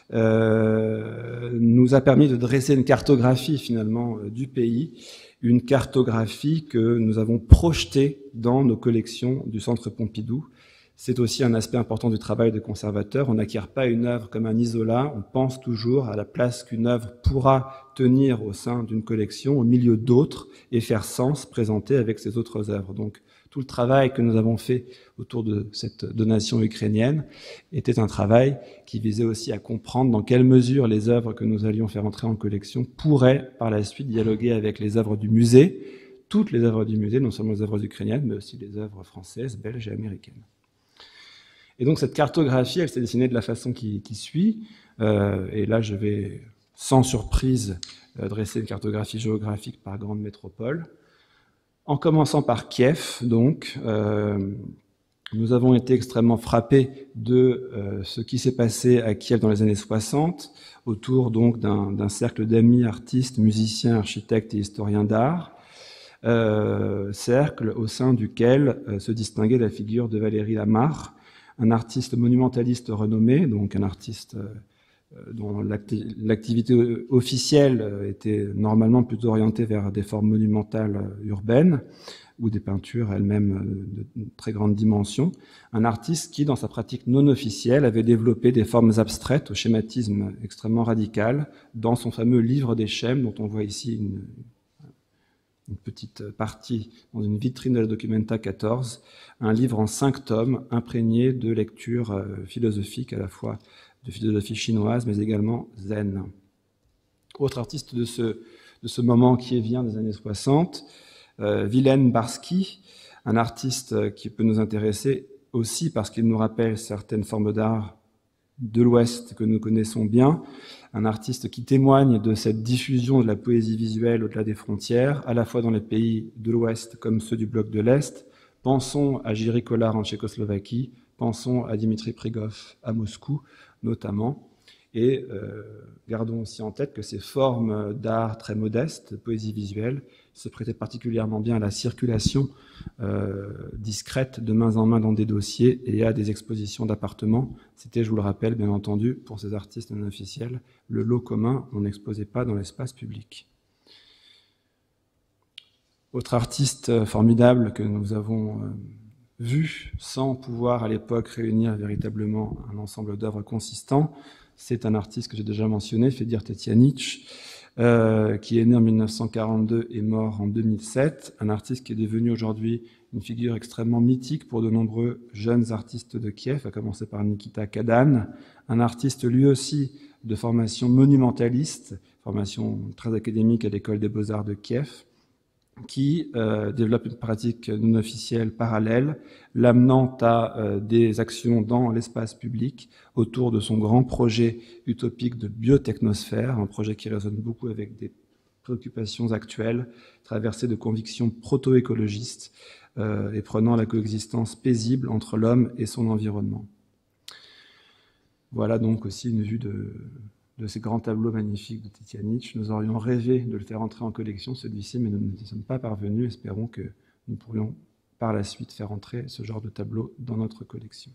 nous a permis de dresser une cartographie finalement du pays, une cartographie que nous avons projetée dans nos collections du Centre Pompidou. C'est aussi un aspect important du travail de conservateur. On n'acquiert pas une œuvre comme un isolat, on pense toujours à la place qu'une œuvre pourra tenir au sein d'une collection, au milieu d'autres, et faire sens, présenter avec ses autres œuvres. Donc, tout le travail que nous avons fait autour de cette donation ukrainienne était un travail qui visait aussi à comprendre dans quelle mesure les œuvres que nous allions faire entrer en collection pourraient par la suite dialoguer avec les œuvres du musée, toutes les œuvres du musée, non seulement les œuvres ukrainiennes, mais aussi les œuvres françaises, belges et américaines. Et donc cette cartographie, elle s'est dessinée de la façon qui suit, et là je vais sans surprise dresser une cartographie géographique par grande métropole. En commençant par Kiev, donc, Nous avons été extrêmement frappés de ce qui s'est passé à Kiev dans les années 60, autour donc d'un cercle d'amis artistes, musiciens, architectes et historiens d'art, cercle au sein duquel se distinguait la figure de Valéry Lamarre, un artiste monumentaliste renommé, donc un artiste dont l'activité officielle était normalement plutôt orientée vers des formes monumentales urbaines, ou des peintures elles-mêmes de très grande dimension, un artiste qui, dans sa pratique non officielle, avait développé des formes abstraites au schématisme extrêmement radical dans son fameux livre des schèmes, dont on voit ici une petite partie dans une vitrine de la Documenta 14, un livre en 5 tomes imprégné de lectures philosophiques, à la fois de philosophie chinoise, mais également zen. Autre artiste de ce moment qui vient des années 60, Vilém Barský, un artiste qui peut nous intéresser aussi parce qu'il nous rappelle certaines formes d'art de l'Ouest que nous connaissons bien, un artiste qui témoigne de cette diffusion de la poésie visuelle au-delà des frontières, à la fois dans les pays de l'Ouest comme ceux du bloc de l'Est. Pensons à Jiří Kolář en Tchécoslovaquie, pensons à Dimitri Prigov à Moscou notamment, et gardons aussi en tête que ces formes d'art très modestes, poésie visuelle, se prêtaient particulièrement bien à la circulation discrète de main en main dans des dossiers et à des expositions d'appartements. C'était, je vous le rappelle, bien entendu, pour ces artistes non officiels, le lot commun, on n'exposait pas dans l'espace public. Autre artiste formidable que nous avons vu sans pouvoir à l'époque réunir véritablement un ensemble d'œuvres consistants, c'est un artiste que j'ai déjà mentionné, Fedir Tetianić, qui est né en 1942 et mort en 2007, un artiste qui est devenu aujourd'hui une figure extrêmement mythique pour de nombreux jeunes artistes de Kiev, à commencer par Nikita Kadan, un artiste lui aussi de formation monumentaliste, formation très académique à l'école des beaux-arts de Kiev, qui développe une pratique non officielle parallèle, l'amenant à des actions dans l'espace public autour de son grand projet utopique de biotechnosphère, un projet qui résonne beaucoup avec des préoccupations actuelles, traversées de convictions proto-écologistes et prenant la coexistence paisible entre l'homme et son environnement. Voilà donc aussi une vue de ces grands tableaux magnifiques de Tetianić. Nous aurions rêvé de le faire entrer en collection, celui-ci, mais nous ne sommes pas parvenus. Espérons que nous pourrions par la suite faire entrer ce genre de tableau dans notre collection.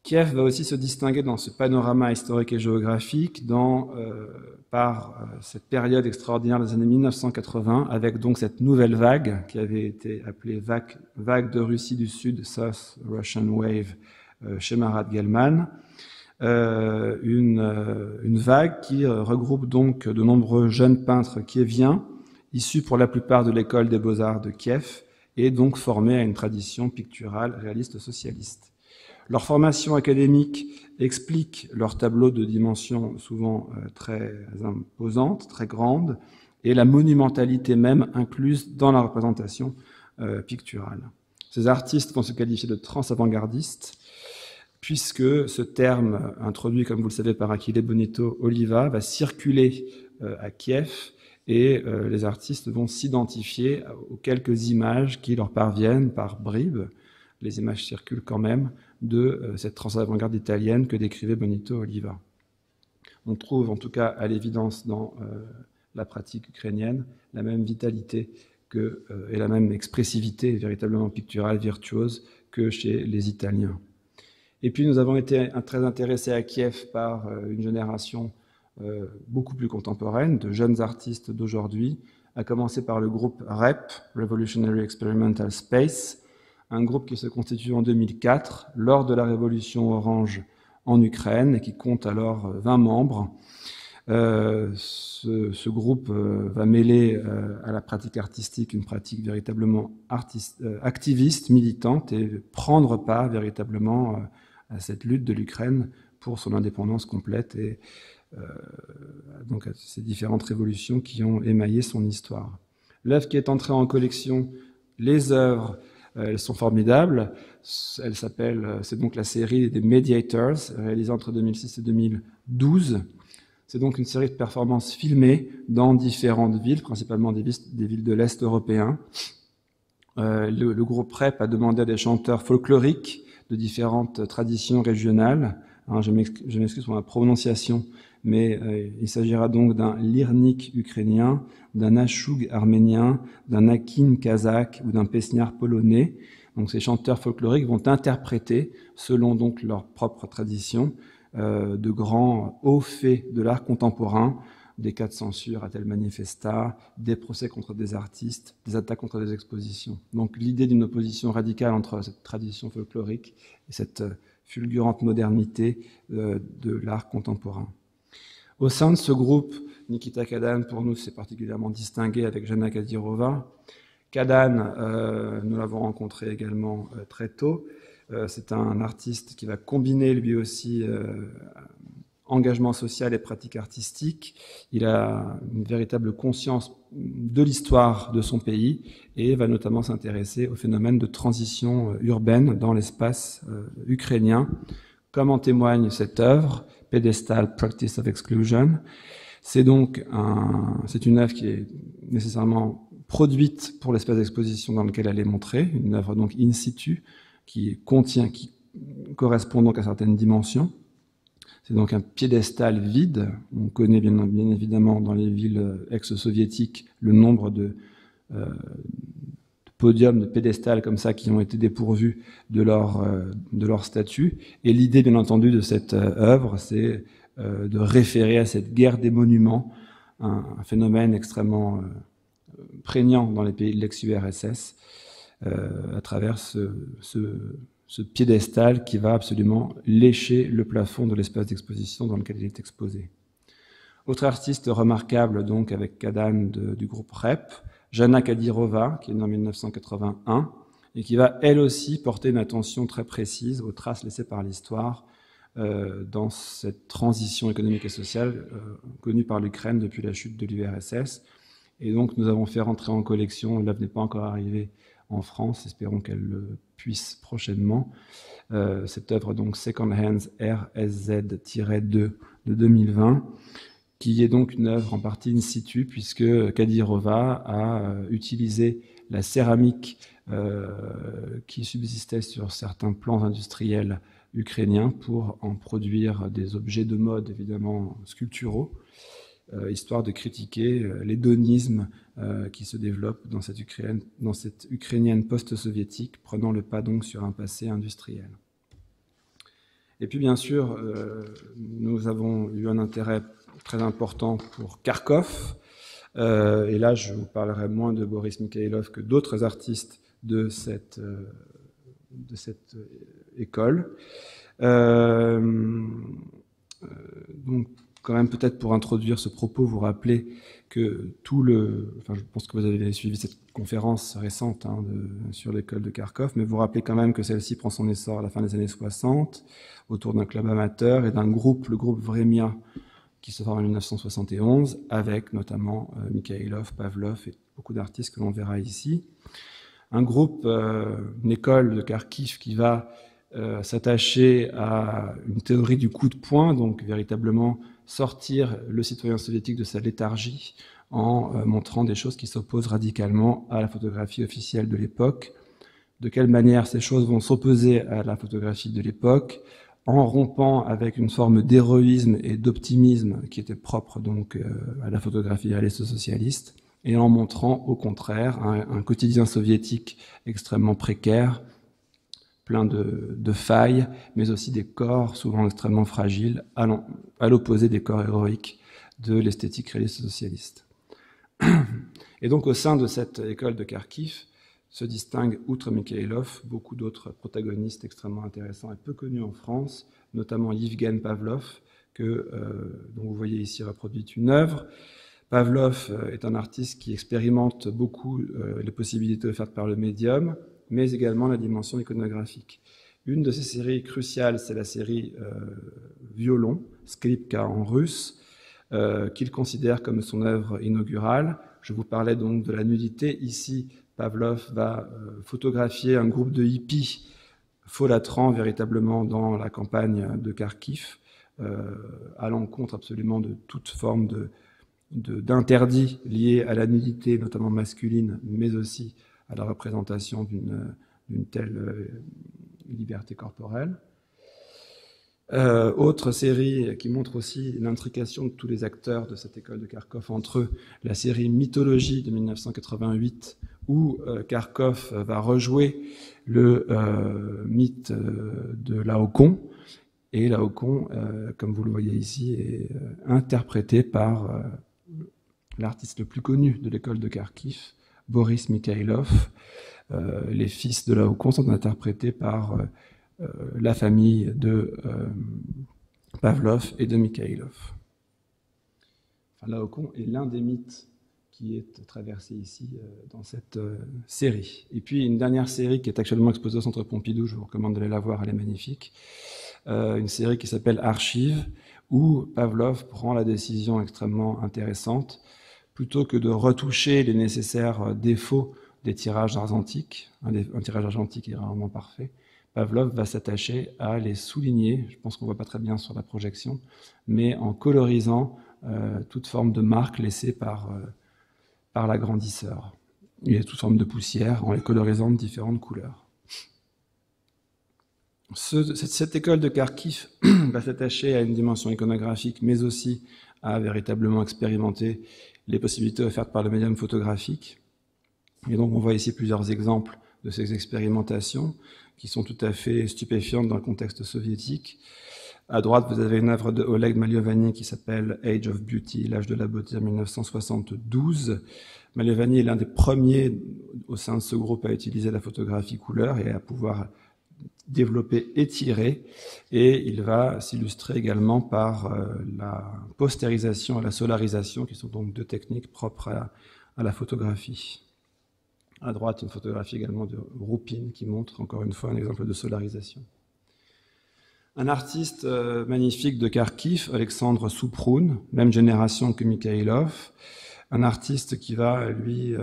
Kiev va aussi se distinguer dans ce panorama historique et géographique par cette période extraordinaire des années 1980, avec donc cette nouvelle vague qui avait été appelée vague de Russie du Sud, South Russian Wave, chez Marat Gelman. Une vague qui regroupe donc de nombreux jeunes peintres kieviens, issus pour la plupart de l'école des beaux-arts de Kiev, et donc formés à une tradition picturale réaliste socialiste. Leur formation académique explique leurs tableaux de dimension souvent très imposante, très grande, et la monumentalité même incluse dans la représentation picturale. Ces artistes vont se qualifier de trans-avant-gardistes, puisque ce terme, introduit, comme vous le savez, par Achille Bonito Oliva, va circuler à Kiev, et les artistes vont s'identifier aux quelques images qui leur parviennent par bribes, les images circulent quand même, de cette trans-avant-garde italienne que décrivait Bonito Oliva. On trouve, en tout cas à l'évidence dans la pratique ukrainienne, la même vitalité et la même expressivité véritablement picturale, virtuose, que chez les Italiens. Et puis nous avons été très intéressés à Kiev par une génération beaucoup plus contemporaine, de jeunes artistes d'aujourd'hui, à commencer par le groupe REP, Revolutionary Experimental Space, un groupe qui se constitue en 2004, lors de la révolution orange en Ukraine, et qui compte alors 20 membres. Ce groupe va mêler à la pratique artistique une pratique véritablement activiste, militante, et prendre part véritablement à cette lutte de l'Ukraine pour son indépendance complète et donc à ces différentes révolutions qui ont émaillé son histoire. L'œuvre qui est entrée en collection, les œuvres, elles sont formidables. C'est donc la série des Mediators, réalisée entre 2006 et 2012. C'est donc une série de performances filmées dans différentes villes, principalement des villes de l'Est européen, Le groupe REP a demandé à des chanteurs folkloriques de différentes traditions régionales. Je m'excuse pour ma prononciation, mais il s'agira donc d'un lirnik ukrainien, d'un ashug arménien, d'un akin kazakh ou d'un pesniar polonais. Donc ces chanteurs folkloriques vont interpréter, selon donc leur propre tradition, de grands hauts faits de l'art contemporain, des cas de censure à tel manifesta, des procès contre des artistes, des attaques contre des expositions. Donc l'idée d'une opposition radicale entre cette tradition folklorique et cette fulgurante modernité de l'art contemporain. Au sein de ce groupe, Nikita Kadan, pour nous, s'est particulièrement distingué avec Jana Kadyrova. Kadan, nous l'avons rencontré également très tôt. C'est un artiste qui va combiner lui aussi engagement social et pratique artistique. Il a une véritable conscience de l'histoire de son pays et va notamment s'intéresser au phénomène de transition urbaine dans l'espace ukrainien, comme en témoigne cette œuvre, Pedestal Practice of Exclusion. C'est donc une œuvre qui est nécessairement produite pour l'espace d'exposition dans lequel elle est montrée, une œuvre donc in situ qui correspond donc à certaines dimensions. C'est donc un piédestal vide. On connaît bien évidemment dans les villes ex-soviétiques le nombre de podiums, de pédestals comme ça qui ont été dépourvus de leur statut. Et l'idée, bien entendu, de cette œuvre, c'est de référer à cette guerre des monuments, un phénomène extrêmement prégnant dans les pays de l'ex-URSS, à travers ce piédestal qui va absolument lécher le plafond de l'espace d'exposition dans lequel il est exposé. Autre artiste remarquable donc avec Kadan du groupe REP, Jana Kadyrova, qui est née en 1981 et qui va elle aussi porter une attention très précise aux traces laissées par l'histoire dans cette transition économique et sociale connue par l'Ukraine depuis la chute de l'URSS. Et donc nous avons fait rentrer en collection, l'œuvre n'est pas encore arrivée en France, espérons qu'elle puisse prochainement, cette œuvre donc Second Hands RSZ-2 de 2020, qui est donc une œuvre en partie in situ, puisque Kadyrova a utilisé la céramique qui subsistait sur certains plans industriels ukrainiens pour en produire des objets de mode, évidemment sculpturaux, histoire de critiquer l'hédonisme qui se développe dans cette Ukrainienne post-soviétique, prenant le pas donc sur un passé industriel. Et puis bien sûr, nous avons eu un intérêt très important pour Kharkov, et là je vous parlerai moins de Boris Mikhailov que d'autres artistes de cette école. Donc quand même peut-être pour introduire ce propos, vous rappeler que je pense que vous avez suivi cette conférence récente sur l'école de Kharkov, mais vous rappelez quand même que celle-ci prend son essor à la fin des années 60, autour d'un club amateur et d'un groupe, le groupe Vremia, qui se forme en 1971, avec notamment Mikhailov, Pavlov et beaucoup d'artistes que l'on verra ici. Un groupe, une école de Kharkiv qui va s'attacher à une théorie du coup de poing, donc véritablement sortir le citoyen soviétique de sa léthargie en montrant des choses qui s'opposent radicalement à la photographie officielle de l'époque. De quelle manière ces choses vont s'opposer à la photographie de l'époque, en rompant avec une forme d'héroïsme et d'optimisme qui était propre donc à la photographie réaliste socialiste, et en montrant au contraire un quotidien soviétique extrêmement précaire, plein de failles, mais aussi des corps souvent extrêmement fragiles, à l'opposé des corps héroïques de l'esthétique réaliste socialiste. Et donc au sein de cette école de Kharkiv se distinguent, outre Mikhailov, beaucoup d'autres protagonistes extrêmement intéressants et peu connus en France, notamment Yevgen Pavlov, dont vous voyez ici reproduite une œuvre. Pavlov est un artiste qui expérimente beaucoup les possibilités offertes par le médium, mais également la dimension iconographique. Une de ces séries cruciales, c'est la série Violon, Skripka en russe, qu'il considère comme son œuvre inaugurale. Je vous parlais donc de la nudité. Ici, Pavlov va photographier un groupe de hippies folâtrant véritablement dans la campagne de Kharkiv, à l'encontre absolument de toute forme d'interdit lié à la nudité, notamment masculine, mais aussi à la représentation d'une telle liberté corporelle. Autre série qui montre aussi l'intrication de tous les acteurs de cette école de Kharkov entre eux, la série Mythologie de 1988, où Kharkov va rejouer le mythe de Laocoon. Et Laocoon, comme vous le voyez ici, est interprété par l'artiste le plus connu de l'école de Kharkiv, Boris Mikhailov. Les fils de Laocoon sont interprétés par la famille de Pavlov et de Mikhailov. Enfin, Laocoon est l'un des mythes qui est traversé ici dans cette série. Et puis une dernière série qui est actuellement exposée au Centre Pompidou, je vous recommande d'aller la voir, elle est magnifique. Une série qui s'appelle Archives, où Pavlov prend la décision extrêmement intéressante, plutôt que de retoucher les nécessaires défauts des tirages argentiques, un tirage argentique est rarement parfait, Pavlov va s'attacher à les souligner, je pense qu'on ne voit pas très bien sur la projection, mais en colorisant toute forme de marque laissée par l'agrandisseur. Il y a toute forme de poussière en les colorisant de différentes couleurs. Cette école de Kharkiv va s'attacher à une dimension iconographique, mais aussi à véritablement expérimenter les possibilités offertes par le médium photographique. Et donc on voit ici plusieurs exemples de ces expérimentations qui sont tout à fait stupéfiantes dans le contexte soviétique. À droite, vous avez une œuvre de Oleg Maliovany qui s'appelle Age of Beauty, l'âge de la beauté en 1972. Maliovany est l'un des premiers au sein de ce groupe à utiliser la photographie couleur et à pouvoir développer et tirer. Et il va s'illustrer également par la postérisation et la solarisation, qui sont donc deux techniques propres à la photographie. À droite, une photographie également de Roupine qui montre encore une fois un exemple de solarisation. Un artiste magnifique de Kharkiv, Alexandre Souproun, même génération que Mikhailov, un artiste qui va, lui,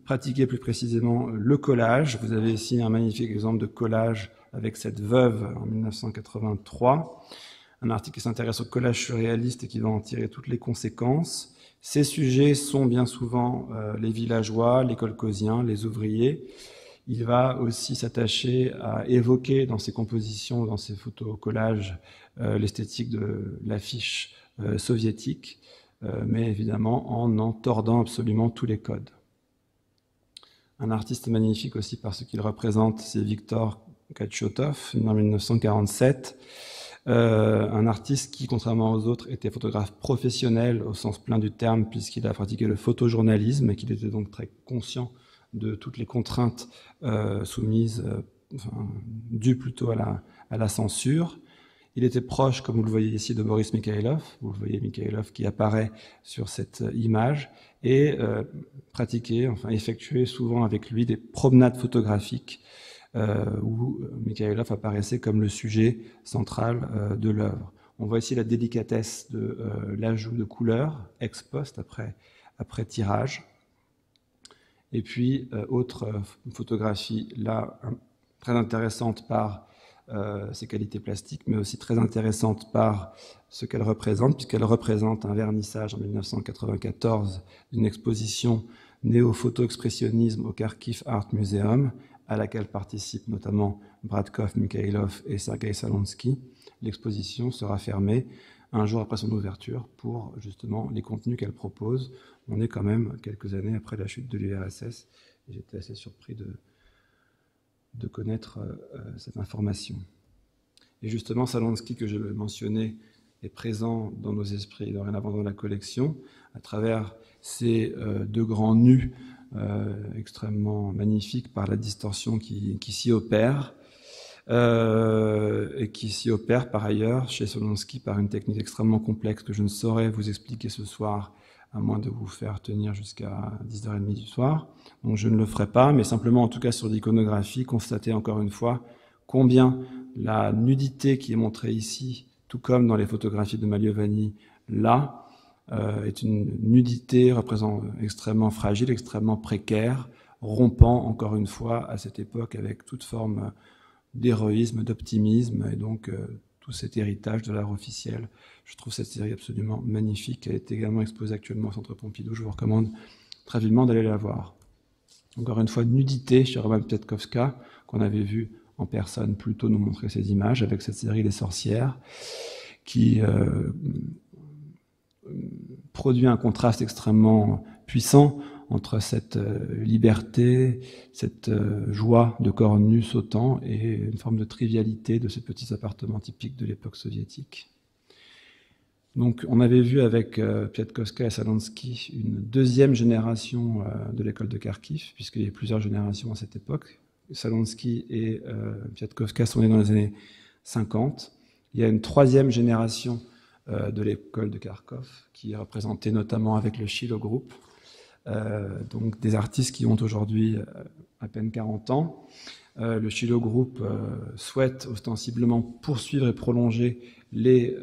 pratiquer plus précisément le collage. Vous avez ici un magnifique exemple de collage avec cette veuve en 1983. Un artiste qui s'intéresse au collage surréaliste et qui va en tirer toutes les conséquences. Ces sujets sont bien souvent les villageois, les kolkhosiens, les ouvriers. Il va aussi s'attacher à évoquer dans ses compositions, dans ses photos collages, l'esthétique de l'affiche soviétique, mais évidemment en tordant absolument tous les codes. Un artiste magnifique aussi par ce qu'il représente, c'est Viktor Khatchotov, né en 1947. Un artiste qui, contrairement aux autres, était photographe professionnel au sens plein du terme, puisqu'il a pratiqué le photojournalisme et qu'il était donc très conscient de toutes les contraintes soumises, dues plutôt à la censure. Il était proche, comme vous le voyez ici, de Boris Mikhailov. Vous voyez Mikhailov qui apparaît sur cette image et effectuait souvent avec lui des promenades photographiques où Mikhailov apparaissait comme le sujet central de l'œuvre. On voit ici la délicatesse de l'ajout de couleurs ex post après tirage. Et puis, autre photographie, là, très intéressante par ses qualités plastiques, mais aussi très intéressante par ce qu'elle représente, puisqu'elle représente un vernissage en 1994 d'une exposition néo-photo-expressionnisme au Kharkiv Art Museum, à laquelle participent notamment Bradkov, Mikhailov et Sergei Salonsky. L'exposition sera fermée un jour après son ouverture pour justement les contenus qu'elle propose. On est quand même quelques années après la chute de l'URSS et j'étais assez surpris de connaître cette information. Et justement, Salonsky, que je le mentionnais, est présent dans nos esprits dorénavant dans la collection à travers ces deux grands nus extrêmement magnifiques par la distorsion qui s'y opère. Et qui s'y opère par ailleurs chez Salonsky par une technique extrêmement complexe que je ne saurais vous expliquer ce soir, à moins de vous faire tenir jusqu'à 10h30 du soir. Donc je ne le ferai pas, mais simplement en tout cas sur l'iconographie, constater encore une fois combien la nudité qui est montrée ici, tout comme dans les photographies de Maliovany, là, est une nudité extrêmement fragile, extrêmement précaire, rompant encore une fois à cette époque avec toute forme d'héroïsme, d'optimisme, et donc tout cet héritage de l'art officiel. Je trouve cette série absolument magnifique. Elle est également exposée actuellement au Centre Pompidou. Je vous recommande très vivement d'aller la voir. Encore une fois, nudité chez Roman Piotrkowska, qu'on avait vu en personne plus tôt nous montrer ces images, avec cette série Les Sorcières, qui produit un contraste extrêmement puissant entre cette liberté, cette joie de corps nus sautant et une forme de trivialité de ces petits appartements typiques de l'époque soviétique. Donc, on avait vu avec Piotrkowska et Shalansky une deuxième génération de l'école de Kharkiv, puisqu'il y a plusieurs générations à cette époque. Shalansky et Piotrkowska sont nés dans les années 50. Il y a une troisième génération de l'école de Kharkov, qui est représentée notamment avec le Shiloh Group, donc des artistes qui ont aujourd'hui à peine 40 ans. Le Shiloh Group souhaite ostensiblement poursuivre et prolonger les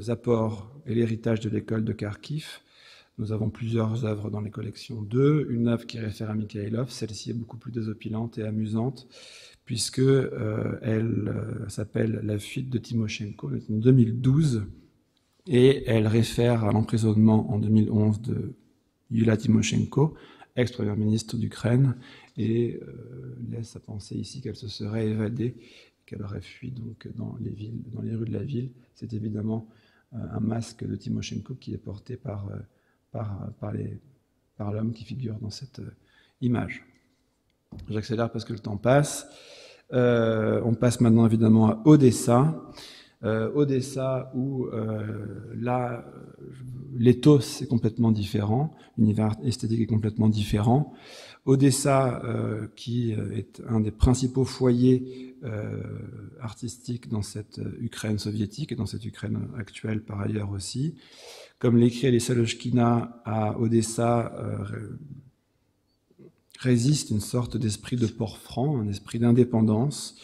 apports et l'héritage de l'école de Kharkiv. Nous avons plusieurs œuvres dans les collections d'eux. Une œuvre qui réfère à Mikhaïlov, celle-ci est beaucoup plus désopilante et amusante, puisque elle s'appelle La fuite de Timoshenko, en 2012, et elle réfère à l'emprisonnement en 2011 de Yulia Tymoshenko, ex-première ministre d'Ukraine, et laisse à penser ici qu'elle se serait évadée, qu'elle aurait fui donc dans les rues de la ville. C'est évidemment un masque de Tymoshenko qui est porté par l'homme qui figure dans cette image. J'accélère parce que le temps passe. On passe maintenant évidemment à Odessa. Odessa où là l'éthos est complètement différent, l'univers esthétique est complètement différent. Odessa qui est un des principaux foyers artistiques dans cette Ukraine soviétique et dans cette Ukraine actuelle par ailleurs aussi. Comme l'écrit Alissa Loshkina, à Odessa résiste une sorte d'esprit de port franc, un esprit d'indépendance.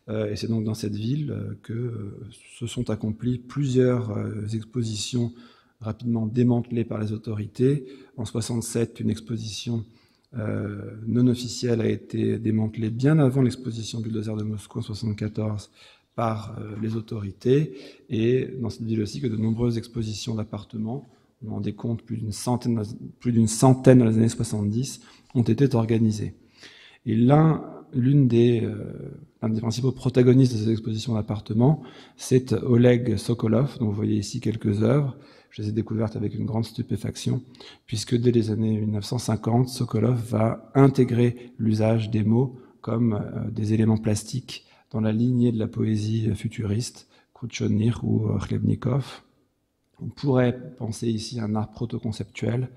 Et c'est donc dans cette ville que se sont accomplies plusieurs expositions rapidement démantelées par les autorités. En 1967, une exposition non officielle a été démantelée bien avant l'exposition Bulldozer de Moscou en 1974 par les autorités. Et dans cette ville aussi, que de nombreuses expositions d'appartements, on en décompte plus d'une centaine dans les années 70, ont été organisées. Et l'un des principaux protagonistes de ces expositions d'appartements, c'est Oleg Sokolov, dont vous voyez ici quelques œuvres. Je les ai découvertes avec une grande stupéfaction, puisque dès les années 1950, Sokolov va intégrer l'usage des mots comme des éléments plastiques dans la lignée de la poésie futuriste, Khrouchtchev ou Khlebnikov. On pourrait penser ici à un art proto-conceptuel,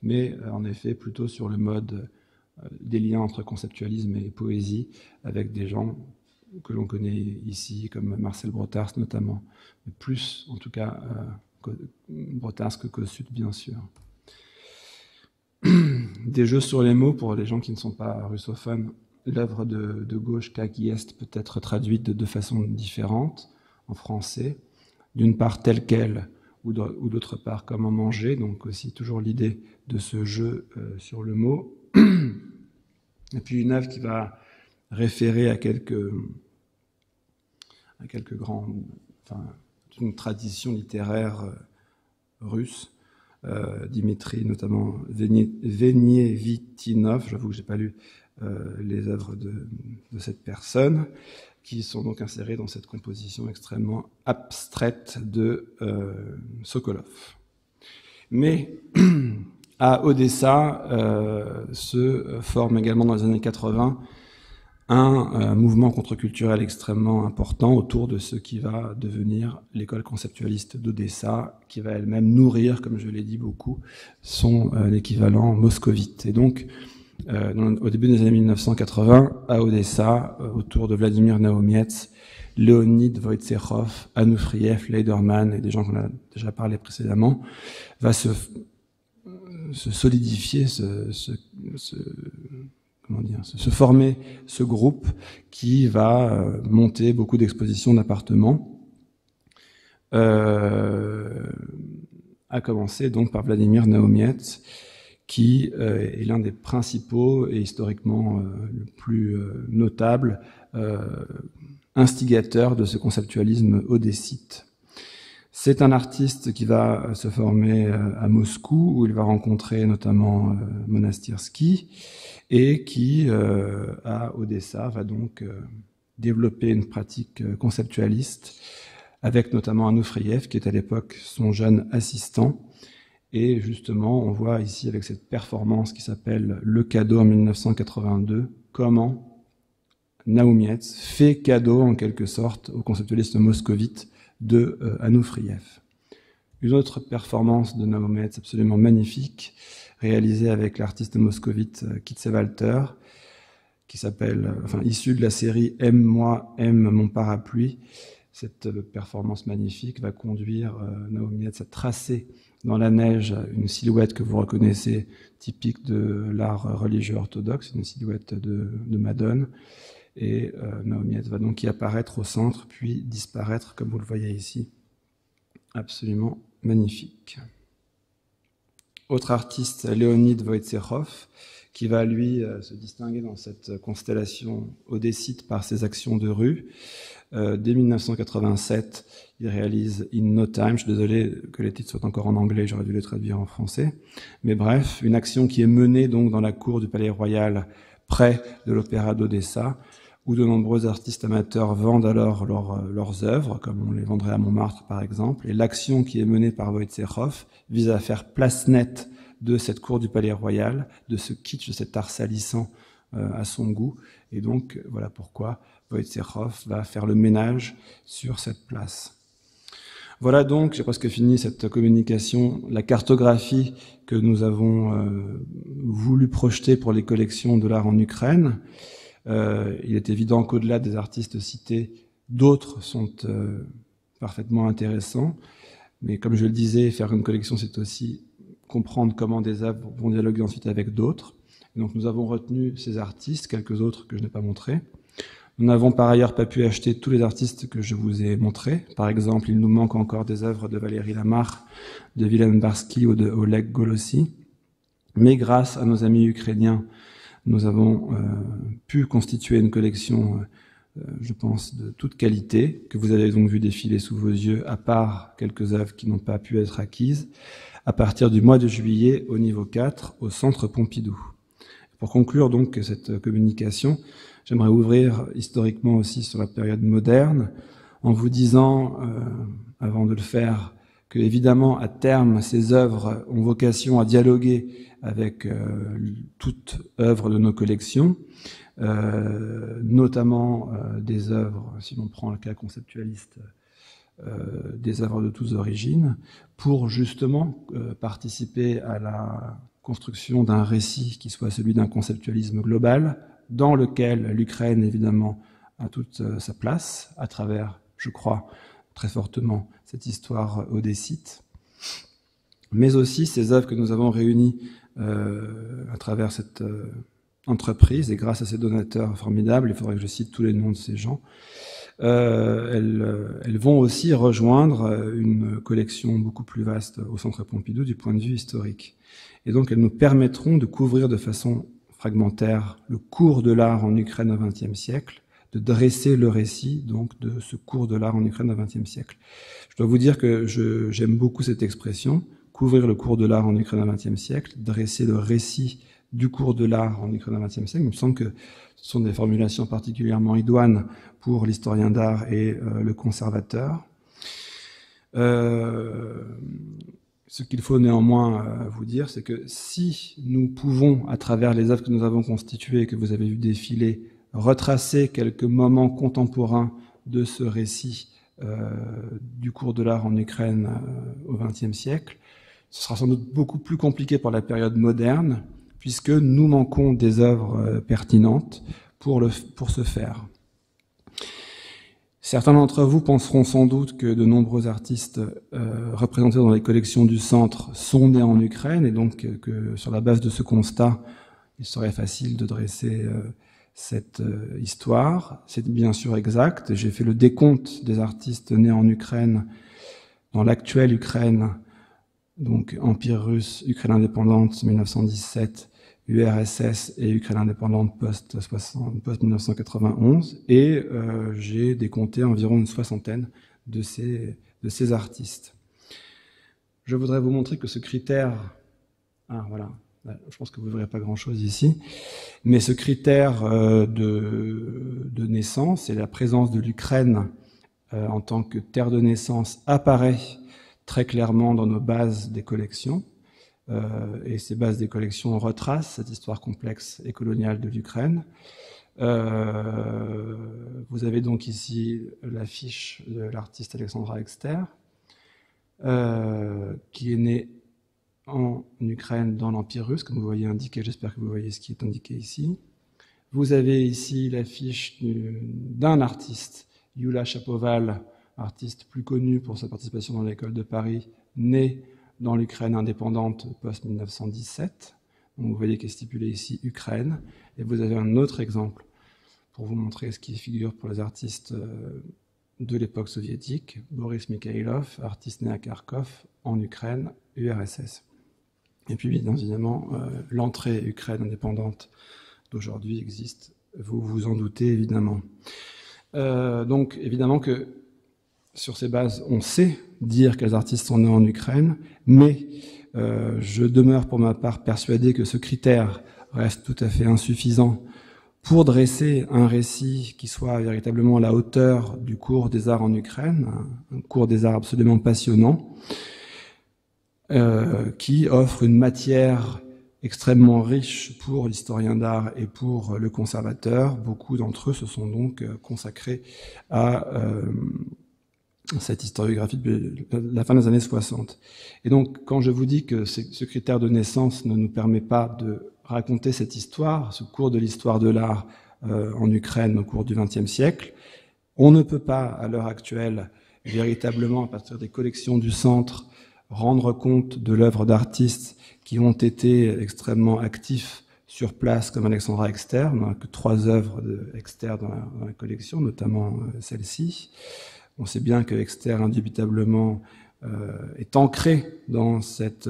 mais en effet plutôt sur le mode des liens entre conceptualisme et poésie, avec des gens que l'on connaît ici, comme Marcel Brotars notamment, mais plus en tout cas Brotars que Kossuth bien sûr. Des jeux sur les mots pour les gens qui ne sont pas russophones. L'œuvre de gauche, Kaki Est, peut être traduite de deux façons différentes en français. D'une part telle qu'elle, ou d'autre part comme en manger, donc aussi toujours l'idée de ce jeu sur le mot. Et puis une œuvre qui va référer à quelques grands, enfin, une tradition littéraire russe, Dimitri, notamment Venievitinov, j'avoue que j'ai pas lu les œuvres de cette personne, qui sont donc insérées dans cette composition extrêmement abstraite de Sokolov. Mais à Odessa se forme également dans les années 80 un mouvement contre-culturel extrêmement important autour de ce qui va devenir l'école conceptualiste d'Odessa, qui va elle-même nourrir, comme je l'ai dit beaucoup, son équivalent moscovite. Et donc, au début des années 1980, à Odessa, autour de Vladimir Naoumietz, Leonid Wojciechov, Anoufriev, Leiderman et des gens qu'on a déjà parlé précédemment, va se solidifier, se former ce groupe qui va monter beaucoup d'expositions d'appartements, à commencer donc par Vladimir Naoumietz, qui est l'un des principaux et historiquement le plus notable instigateurs de ce conceptualisme odessite. C'est un artiste qui va se former à Moscou, où il va rencontrer notamment Monastyrsky, et qui, à Odessa, va donc développer une pratique conceptualiste, avec notamment Anoufriev, qui est à l'époque son jeune assistant. Et justement, on voit ici, avec cette performance qui s'appelle « Le cadeau » en 1982, comment Naoumietz fait cadeau, en quelque sorte, au conceptualiste moscovite de Anoufriev. Une autre performance de Naoumietz absolument magnifique, réalisée avec l'artiste moscovite Kitzewalter, qui s'appelle, issue de la série « Aime-moi, aime mon parapluie ». Cette performance magnifique va conduire Naoumietz à tracer dans la neige une silhouette que vous reconnaissez, typique de l'art religieux orthodoxe, une silhouette de Madone. Et Naoumietz va donc y apparaître au centre, puis disparaître, comme vous le voyez ici. Absolument magnifique. Autre artiste, Léonid Wojciechov, qui va, lui, se distinguer dans cette constellation odessite par ses actions de rue. Dès 1987, il réalise In No Time. Je suis désolé que les titres soient encore en anglais, j'aurais dû les traduire en français. Mais bref, une action qui est menée donc dans la cour du Palais Royal, près de l'Opéra d'Odessa, où de nombreux artistes amateurs vendent alors leurs œuvres, comme on les vendrait à Montmartre par exemple. Et l'action qui est menée par Wojciechov vise à faire place nette de cette cour du Palais Royal, de ce kitsch, de cet art salissant à son goût. Et donc, voilà pourquoi Wojciechov va faire le ménage sur cette place. Voilà donc, j'ai presque fini cette communication, la cartographie que nous avons voulu projeter pour les collections de l'art en Ukraine. Il est évident qu'au-delà des artistes cités, d'autres sont parfaitement intéressants. Mais comme je le disais, faire une collection, c'est aussi comprendre comment des œuvres vont dialoguer ensuite avec d'autres. Donc nous avons retenu ces artistes, quelques autres que je n'ai pas montrés. Nous n'avons par ailleurs pas pu acheter tous les artistes que je vous ai montrés. Par exemple, il nous manque encore des œuvres de Valérie Lamar, de Wilhelm Barsky ou de Oleg Golossi. Mais grâce à nos amis ukrainiens, nous avons pu constituer une collection, je pense, de toute qualité, que vous avez donc vu défiler sous vos yeux, à part quelques œuvres qui n'ont pas pu être acquises, à partir du mois de juillet au niveau 4, au Centre Pompidou. Pour conclure donc cette communication, j'aimerais ouvrir historiquement aussi sur la période moderne, en vous disant, avant de le faire, que évidemment à terme ces œuvres ont vocation à dialoguer avec toute œuvre de nos collections, notamment des œuvres, si l'on prend le cas conceptualiste, des œuvres de toutes origines, pour justement participer à la construction d'un récit qui soit celui d'un conceptualisme global, dans lequel l'Ukraine, évidemment, a toute sa place, à travers, je crois, très fortement cette histoire odessite, mais aussi ces œuvres que nous avons réunies à travers cette entreprise, et grâce à ces donateurs formidables, il faudrait que je cite tous les noms de ces gens, elles vont aussi rejoindre une collection beaucoup plus vaste au Centre Pompidou du point de vue historique. Et donc elles nous permettront de couvrir de façon fragmentaire le cours de l'art en Ukraine au XXe siècle, de dresser le récit donc de ce cours de l'art en Ukraine au XXe siècle. Je dois vous dire que j'aime beaucoup cette expression, couvrir le cours de l'art en Ukraine au XXe siècle, dresser le récit du cours de l'art en Ukraine au XXe siècle. Il me semble que ce sont des formulations particulièrement idoines pour l'historien d'art et le conservateur. Ce qu'il faut néanmoins vous dire, c'est que si nous pouvons, à travers les œuvres que nous avons constituées, que vous avez vu défiler, retracer quelques moments contemporains de ce récit du cours de l'art en Ukraine au XXe siècle, ce sera sans doute beaucoup plus compliqué pour la période moderne, puisque nous manquons des œuvres pertinentes pour ce faire. Certains d'entre vous penseront sans doute que de nombreux artistes représentés dans les collections du Centre sont nés en Ukraine, et donc que sur la base de ce constat, il serait facile de dresser cette histoire. C'est bien sûr exact. J'ai fait le décompte des artistes nés en Ukraine, dans l'actuelle Ukraine, donc Empire russe, Ukraine indépendante 1917, URSS et Ukraine indépendante post-1991, et j'ai décompté environ une soixantaine de ces artistes. Je voudrais vous montrer que ce critère... Ah, voilà. Je pense que vous ne verrez pas grand-chose ici. Mais ce critère de naissance et la présence de l'Ukraine en tant que terre de naissance apparaît très clairement dans nos bases des collections. Et ces bases des collections retracent cette histoire complexe et coloniale de l'Ukraine. Vous avez donc ici l'affiche de l'artiste Alexandra Exter, qui est née en Ukraine dans l'Empire russe, comme vous voyez indiqué, j'espère que vous voyez ce qui est indiqué ici. Vous avez ici l'affiche d'un artiste, Yulia Shapoval, artiste plus connu pour sa participation dans l'école de Paris, né dans l'Ukraine indépendante post-1917. Vous voyez qu'il est stipulé ici Ukraine. Et vous avez un autre exemple pour vous montrer ce qui figure pour les artistes de l'époque soviétique. Boris Mikhailov, artiste né à Kharkov, en Ukraine, URSS. Et puis, bien évidemment, l'entrée Ukraine indépendante d'aujourd'hui existe. Vous vous en doutez, évidemment. Donc, évidemment que sur ces bases, on sait dire quels artistes sont nés en Ukraine, mais je demeure pour ma part persuadé que ce critère reste tout à fait insuffisant pour dresser un récit qui soit véritablement à la hauteur du cours des arts en Ukraine, un cours des arts absolument passionnant, qui offre une matière extrêmement riche pour l'historien d'art et pour le conservateur. Beaucoup d'entre eux se sont donc consacrés à cette historiographie de la fin des années 60. Et donc, quand je vous dis que ce critère de naissance ne nous permet pas de raconter cette histoire, ce cours de l'histoire de l'art en Ukraine au cours du XXe siècle, on ne peut pas, à l'heure actuelle, véritablement, à partir des collections du Centre, rendre compte de l'œuvre d'artistes qui ont été extrêmement actifs sur place, comme Alexandra Exter. On n'a que 3 œuvres d'Exter dans la collection, notamment celle-ci. On sait bien que Exter, indubitablement, est ancré dans cette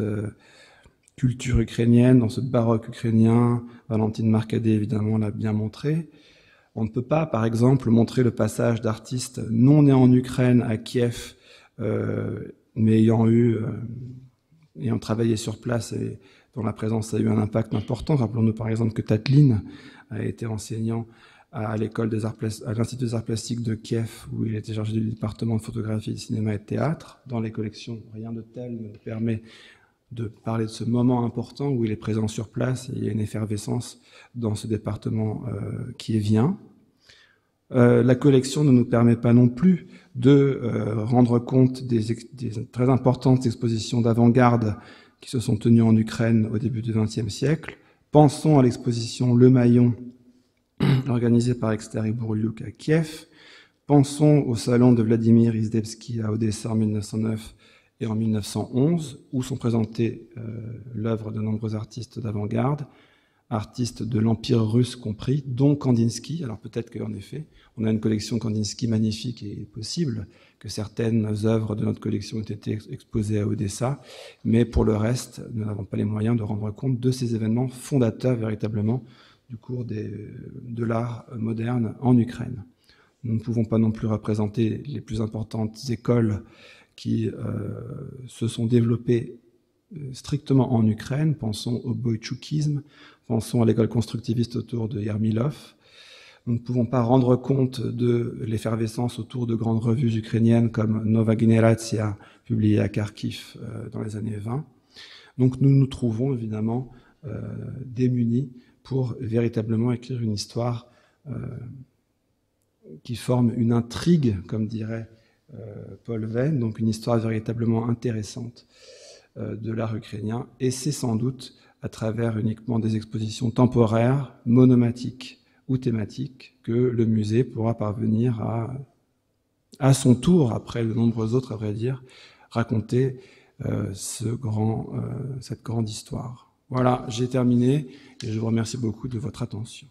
culture ukrainienne, dans ce baroque ukrainien. Valentine Marcadet, évidemment, l'a bien montré. On ne peut pas, par exemple, montrer le passage d'artistes non nés en Ukraine à Kiev, mais ayant travaillé sur place et dont la présence a eu un impact important. Rappelons-nous par exemple que Tatlin a été enseignant à l'école des arts à l'Institut des arts plastiques de Kiev, où il était chargé du département de photographie, de cinéma et de théâtre. Dans les collections, rien de tel ne permet de parler de ce moment important où il est présent sur place et il y a une effervescence dans ce département qui est vient. La collection ne nous permet pas non plus de rendre compte des très importantes expositions d'avant-garde qui se sont tenues en Ukraine au début du XXe siècle. Pensons à l'exposition Le Maillon, organisée par Exter et Bourliuk à Kiev. Pensons au salon de Vladimir Izdebski à Odessa en 1909 et en 1911, où sont présentées l'œuvre de nombreux artistes d'avant-garde, artistes de l'Empire russe compris, dont Kandinsky. Alors peut-être qu'en effet, on a une collection Kandinsky magnifique et possible que certaines œuvres de notre collection ont été exposées à Odessa, mais pour le reste, nous n'avons pas les moyens de rendre compte de ces événements fondateurs véritablement du cours de l'art moderne en Ukraine. Nous ne pouvons pas non plus représenter les plus importantes écoles qui se sont développées strictement en Ukraine. Pensons au boïtchoukisme, pensons à l'école constructiviste autour de Yermilov. Nous ne pouvons pas rendre compte de l'effervescence autour de grandes revues ukrainiennes comme Nova Generatia, publiée à Kharkiv dans les années 20. Donc nous nous trouvons évidemment démunis pour véritablement écrire une histoire qui forme une intrigue, comme dirait Paul Venn, donc une histoire véritablement intéressante de l'art ukrainien, et c'est sans doute à travers uniquement des expositions temporaires, monomatiques ou thématiques, que le musée pourra parvenir à son tour, après de nombreux autres, à vrai dire, raconter cette grande histoire. Voilà, j'ai terminé, et je vous remercie beaucoup de votre attention.